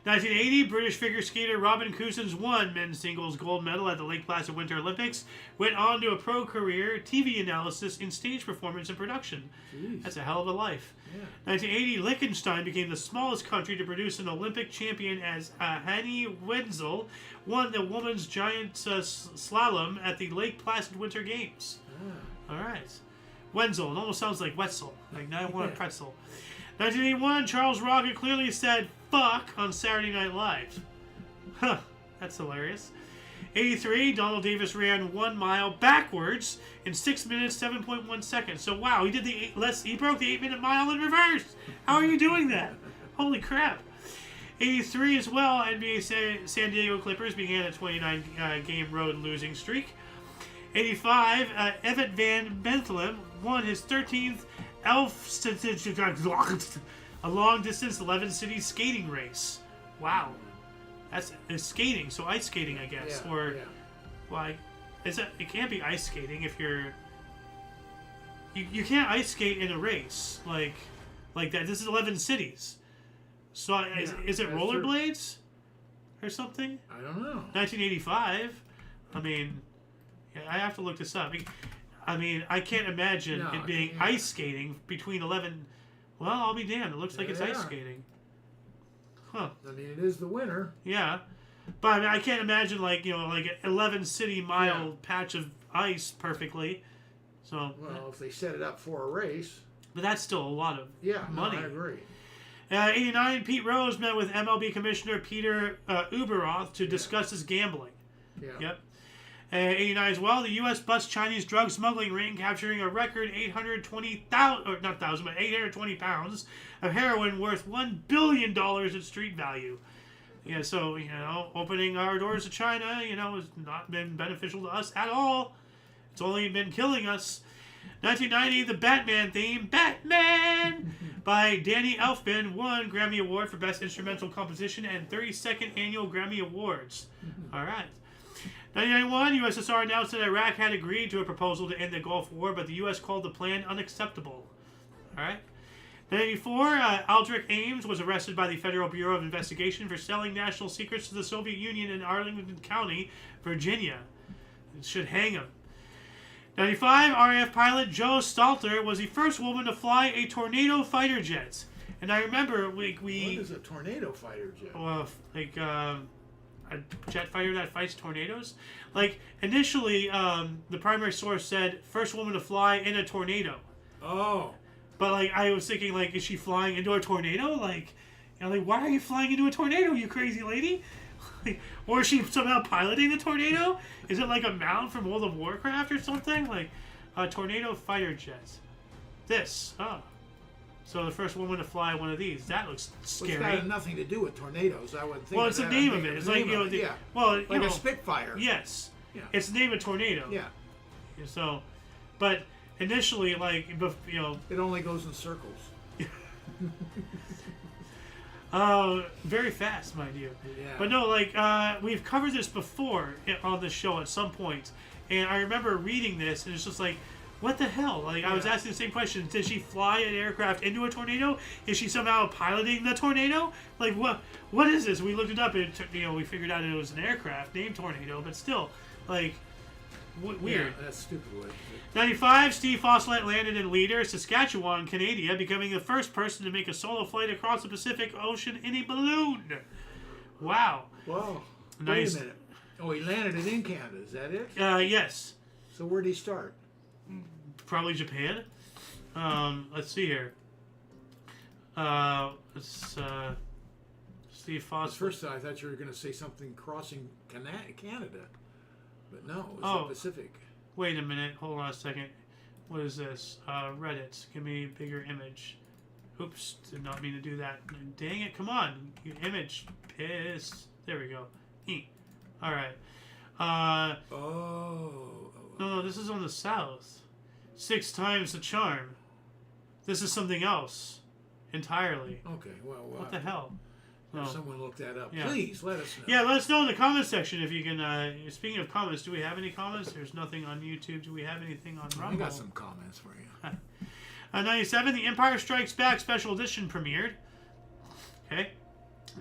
1980, British figure skater Robin Cousins won men's singles gold medal at the Lake Placid Winter Olympics. Went on to a pro career, TV analysis, in stage performance and production. Jeez. That's a hell of a life. Yeah. 1980, Liechtenstein became the smallest country to produce an Olympic champion as Hanny Wenzel won the women's giant slalom at the Lake Placid Winter Games. All right. Wenzel. It almost sounds like Wetzel. Like, now I want a pretzel. 1981, Charles Rocket clearly said fuck on Saturday Night Live. Huh, that's hilarious. 83, Donald Davis ran 1 mile backwards in 6 minutes, 7.1 seconds. So wow, he did he broke the 8-minute mile in reverse. How are you doing that? Holy crap. 83 as well, NBA San Diego Clippers began a 29-game road losing streak. 85, Everett Van Bethlehem won his 13th a long-distance 11-city skating race. Wow. That's skating, so ice skating, I guess. Why? It can't be ice skating if you're... You can't ice skate in a race like that. This is 11 cities. So is it rollerblades or something? I don't know. 1985. I mean, I have to look this up. I mean, I can't imagine it being ice skating between 11... Well, I'll be damned. It looks like it's ice skating. Huh. I mean, it is the winter. Yeah. But I mean, I can't imagine, like an 11 city mile patch of ice perfectly. So. Well, if they set it up for a race. But that's still a lot of money. No, I agree. 89, Pete Rose met with MLB Commissioner Peter Ueberroth to discuss his gambling. Yeah. Yep. 89 as well, the U.S. bust Chinese drug smuggling ring, capturing a record 820 pounds of heroin worth $1 billion in street value. Yeah, so, opening our doors to China, has not been beneficial to us at all. It's only been killing us. 1990, the Batman theme, Batman, by Danny Elfman, won Grammy Award for Best Instrumental Composition and 32nd Annual Grammy Awards. All right. 1991, USSR announced that Iraq had agreed to a proposal to end the Gulf War, but the U.S. called the plan unacceptable. All right. 1994, Aldrich Ames was arrested by the Federal Bureau of Investigation for selling national secrets to the Soviet Union in Arlington County, Virginia. It should hang him. 95, RAF pilot Jo Stalter was the first woman to fly a Tornado fighter jet. And I remember we What is a tornado fighter jet? like a jet fighter that fights tornadoes. Like initially, the primary source said first woman to fly in a tornado. Oh. But like I was thinking, like, is she flying into a tornado? Like, you know, like why are you flying into a tornado, you crazy lady? Like, or is she somehow piloting the tornado? Is it like a mount from World of Warcraft or something? Like a tornado fighter jet. So the first woman to fly one of these. That looks scary. Well, it's got nothing to do with tornadoes, I wouldn't think. Well, it's the name of it. It's like, you know, yeah. Well, like you know, a Spitfire. Yes. Yeah. It's the name of tornado. Yeah. So, but initially, like, you know, it only goes in circles. very fast, mind you. Yeah. But no, like, we've covered this before on the show at some point, and I remember reading this, and it's just like, what the hell? Like, I was asking the same question. Did she fly an aircraft into a tornado? Is she somehow piloting the tornado? Like, what is this? We looked it up, and we figured out it was an aircraft named Tornado, but still, like, weird. Yeah, that's stupid. 95, Steve Fossett landed in Leader, Saskatchewan, Canada, becoming the first person to make a solo flight across the Pacific Ocean in a balloon. Wow. Wow. Nice. Wait a minute. Oh, he landed it in Canada. Is that it? Yes. So where'd he start? Probably Japan. Let's see here. Steve Fossett. First, I thought you were going to say something crossing Canada, but no, it was the Pacific. Wait a minute. Hold on a second. What is this? Reddit. Give me a bigger image. Oops. Did not mean to do that. Dang it. Come on. Your image. Piss. There we go. All right. No, this is on the south. 6 times the charm. This is something else entirely. Okay, well, what the hell? No. Someone look that up. Yeah. Please let us know. Yeah, let us know in the comments section if you can. Speaking of comments, do we have any comments? There's nothing on YouTube. Do we have anything on Rumble? I got some comments for you. 97, The Empire Strikes Back Special Edition premiered. Okay.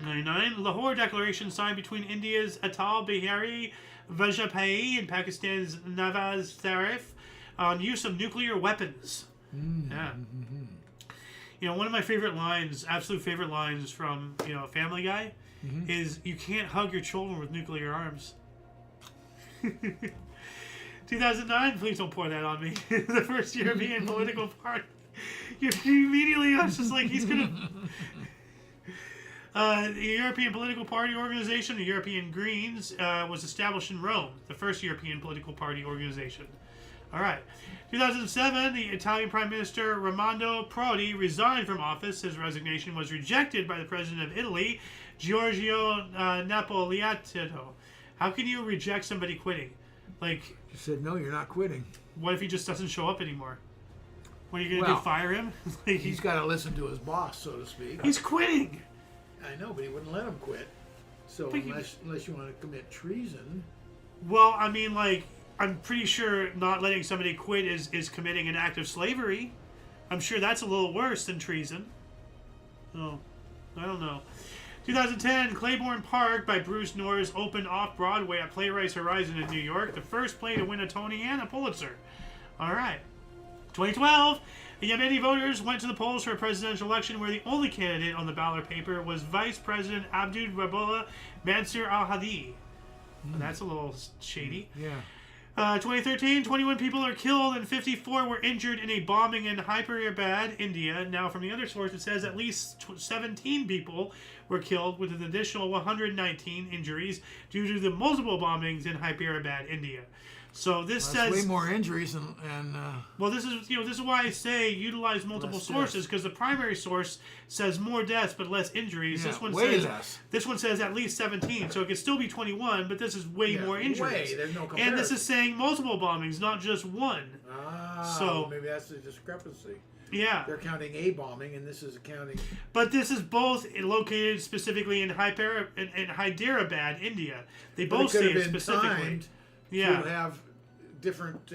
99, Lahore Declaration signed between India's Atal Bihari Vajpayee and Pakistan's Nawaz Sharif on use of nuclear weapons. Yeah. You know, one of my favorite lines, absolute favorite lines from, Family Guy is, you can't hug your children with nuclear arms. 2009, please don't pour that on me. The first European political party. Immediately, I was just like, he's going to... the European Political Party Organization, the European Greens, was established in Rome, the first European political party organization. All right. 2007, the Italian Prime Minister Raimondo Prodi resigned from office. His resignation was rejected by the President of Italy, Giorgio Napolitano. How can you reject somebody quitting? Like, he said, no, you're not quitting. What if he just doesn't show up anymore? What are you going to do, fire him? Like, he's got to listen to his boss, so to speak. He's quitting. I know, but he wouldn't let him quit. So unless you want to commit treason. Well, I mean, like, I'm pretty sure not letting somebody quit is committing an act of slavery. I'm sure that's a little worse than treason. Oh, I don't know. 2010, Claiborne Park by Bruce Norris opened off-Broadway at Playwrights Horizon in New York, the first play to win a Tony and a Pulitzer. All right. 2012, the Yemeni voters went to the polls for a presidential election where the only candidate on the ballot paper was Vice President Abdul Rabullah Mansur al-Hadi. That's a little shady. Yeah. 2013, 21 people are killed and 54 were injured in a bombing in Hyderabad, India. Now, from the other source, it says at least 17 people were killed with an additional 119 injuries due to the multiple bombings in Hyderabad, India. So this says way more injuries and well, this is why I say utilize multiple sources, because the primary source says more deaths but less injuries. Yeah, this one way says less. This one says at least 17, so it could still be 21, but this is way more injuries. There's no comparison. And this is saying multiple bombings, not just one. So maybe that's the discrepancy. Yeah, they're counting a bombing, and this is counting. But this is both located specifically in Hyderabad, India. They both say it specifically. To have different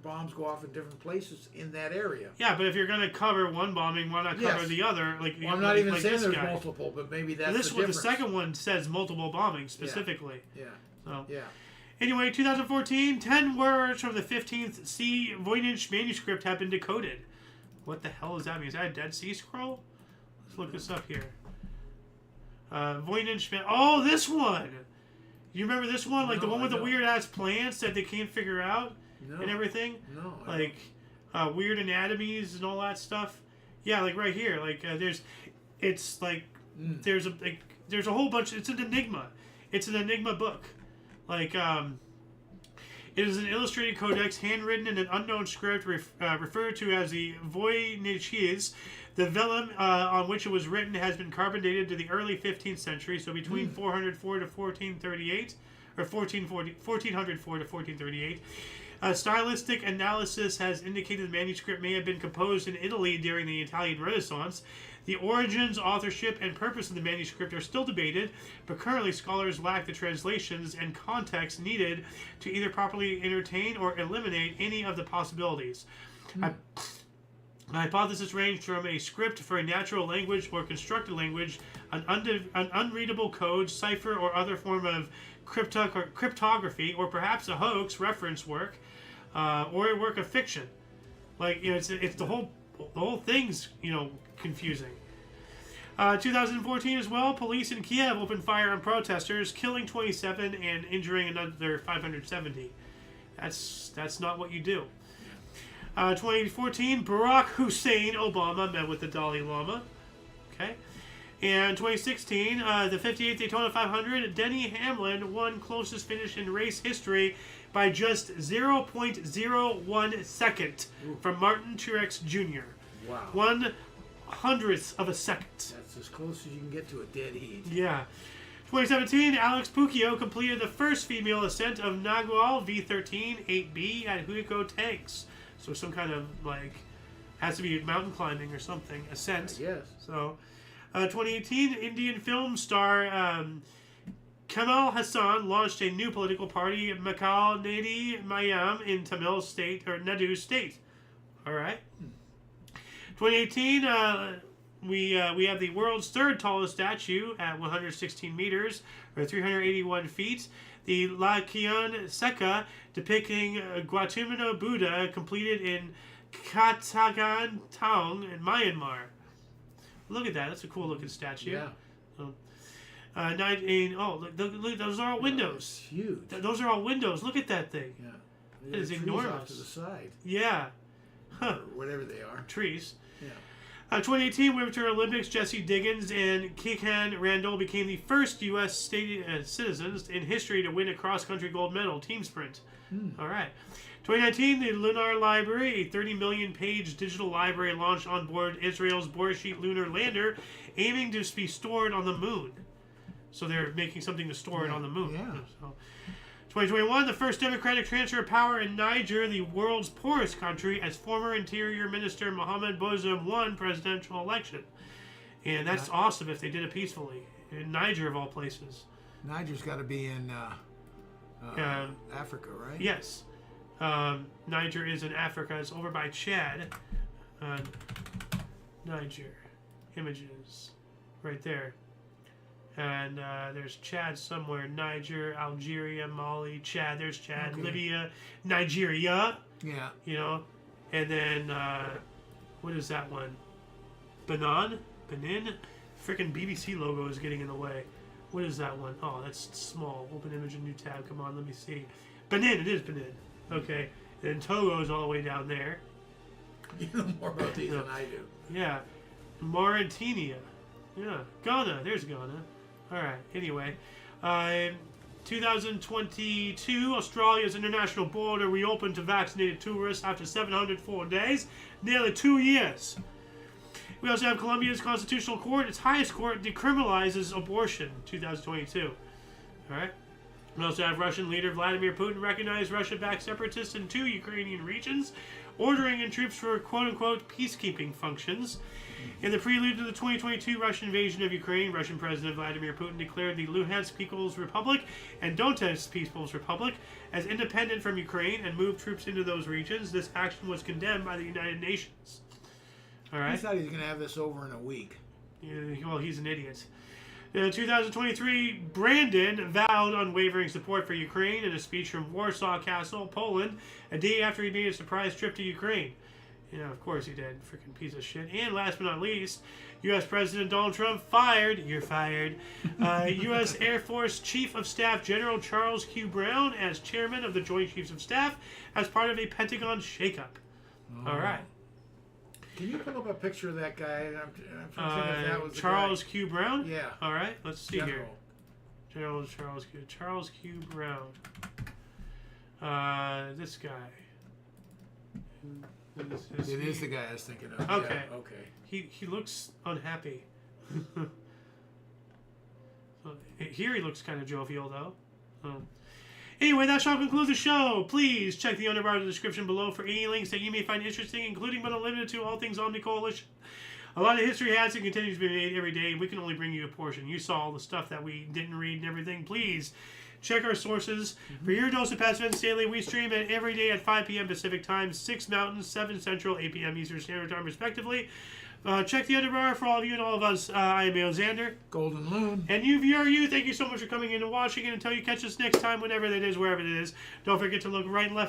bombs go off in different places in that area. Yeah, but if you're going to cover one bombing, why not cover the other? Like, well, I'm not even like saying there's multiple, but maybe that's this the one. difference. The second one says multiple bombings specifically. Yeah. So yeah. Anyway, 2014, 10 words from the 15th Sea Voynich manuscript have been decoded. What the hell does that mean? Is that a Dead Sea Scroll? Let's look this up here. Voynich... Oh, this one! You remember this one? Like the one with the weird-ass plants that they can't figure out and everything? No. Like weird anatomies and all that stuff? Yeah, like right here. Like there's... It's like... There's a whole bunch... It's an enigma. It's an enigma book. Like, it is an illustrated codex, handwritten in an unknown script referred to as the Voyniches. The vellum on which it was written has been carbon dated to the early 15th century, so between 404 to 1438, or 1404 to 1438. Stylistic analysis has indicated the manuscript may have been composed in Italy during the Italian Renaissance. The origins, authorship, and purpose of the manuscript are still debated, but currently scholars lack the translations and context needed to either properly entertain or eliminate any of the possibilities. The hypothesis ranged from a script for a natural language or constructed language, an unreadable code, cipher, or other form of cryptography, or perhaps a hoax, reference work, or a work of fiction. Like, you know, it's the whole thing's, you know, confusing. 2014 as well, police in Kiev opened fire on protesters, killing 27 and injuring another 570. That's not what you do. 2014, Barack Hussein Obama met with the Dalai Lama. Okay. And 2016, the 58th Daytona 500, Denny Hamlin won closest finish in race history by just 0.01 second from Martin Truex Jr. Wow. 1/100th of a second. That's as close as you can get to a dead heat. Yeah. 2017, Alex Puccio completed the first female ascent of Nagual V13 8B at Huico Tanks. So some kind of, like, has to be mountain climbing or something, ascent. Yes. So, 2018, Indian film star Kamal Hassan launched a new political party, Makal Nadi Mayam, in Tamil State, or Nadu State. All right. 2018, we have the world's third tallest statue at 116 meters, or 381 feet. The Lakyan Seka, depicting Gautama Buddha, completed in Katagan Town in Myanmar. Look at that. That's a cool looking statue. Yeah. Look, those are all windows. It's huge. Those are all windows. Look at that thing. Yeah. It is trees enormous. off to the side. Yeah. Huh. Or whatever they are. Trees. Yeah. 2018 Winter Olympics, Jesse Diggins and Kikan Randall became the first U.S. citizens in history to win a cross-country gold medal, team sprint. All right. 2019, the Lunar Library, a 30 million page digital library launched on board Israel's Beresheet lunar lander, aiming to be stored on the moon. So they're making something to store it on the moon. Yeah. So, 2021, the first democratic transfer of power in Niger, the world's poorest country, as former Interior Minister Mohamed Bazoum won presidential election. And that's awesome if they did it peacefully. In Niger, of all places. Niger's got to be in Africa, right? Yes. Niger is in Africa. It's over by Chad. Niger. Images. Right there. And there's Chad somewhere. Niger, Algeria, Mali, Chad. There's Chad. Okay. Libya, Nigeria. Yeah. You know. And then, what is that one? Benin? Freaking BBC logo is getting in the way. What is that one? Oh, that's small. Open image, a new tab. Come on, let me see. Benin. It is Benin. Okay. And Togo is all the way down there. You know more about these than I do. Yeah. Mauritania. Yeah. Ghana. There's Ghana. All right. Anyway, 2022, Australia's international border reopened to vaccinated tourists after 704 days, nearly 2 years. We also have Colombia's constitutional court, its highest court, decriminalizes abortion, 2022. All right. We also have Russian leader Vladimir Putin recognized Russia-backed separatists in 2 Ukrainian regions, ordering in troops for quote-unquote peacekeeping functions. In the prelude to the 2022 Russian invasion of Ukraine, Russian President Vladimir Putin declared the Luhansk People's Republic and Donetsk People's Republic as independent from Ukraine and moved troops into those regions. This action was condemned by the United Nations. All right. He thought he was going to have this over in a week. Yeah, well, he's an idiot. In 2023, Brandon vowed unwavering support for Ukraine in a speech from Warsaw Castle, Poland, a day after he made a surprise trip to Ukraine. Of course he did. Freaking piece of shit. And last but not least, U.S. President Donald Trump fired, you're fired, U.S. Air Force Chief of Staff General Charles Q. Brown as chairman of the Joint Chiefs of Staff as part of a Pentagon shakeup. All right. Can you pull up a picture of that guy? I'm trying to think if that was Charles the guy. Q. Brown? Yeah. All right, let's see here. General. Charles Q. Brown. This guy. It is the guy I was thinking of. Okay. Yeah, okay. He looks unhappy. Here he looks kind of jovial, though. Anyway, that shall conclude the show. Please check the underbar in the description below for any links that you may find interesting, including but not limited to all things Omni Coalition. A lot of history has and continues to be made every day, and we can only bring you a portion. You saw all the stuff that we didn't read and everything. Please check our sources. For your dose of past events daily, we stream it every day at 5 p.m. Pacific Time, 6 Mountain, 7 Central, 8 p.m. Eastern Standard Time, respectively. Check the underbar for all of you and all of us. I am Alexander. Golden Loon. And you, thank you so much for coming in and watching it. Until you catch us next time, whenever that is, wherever it is. Don't forget to look right and left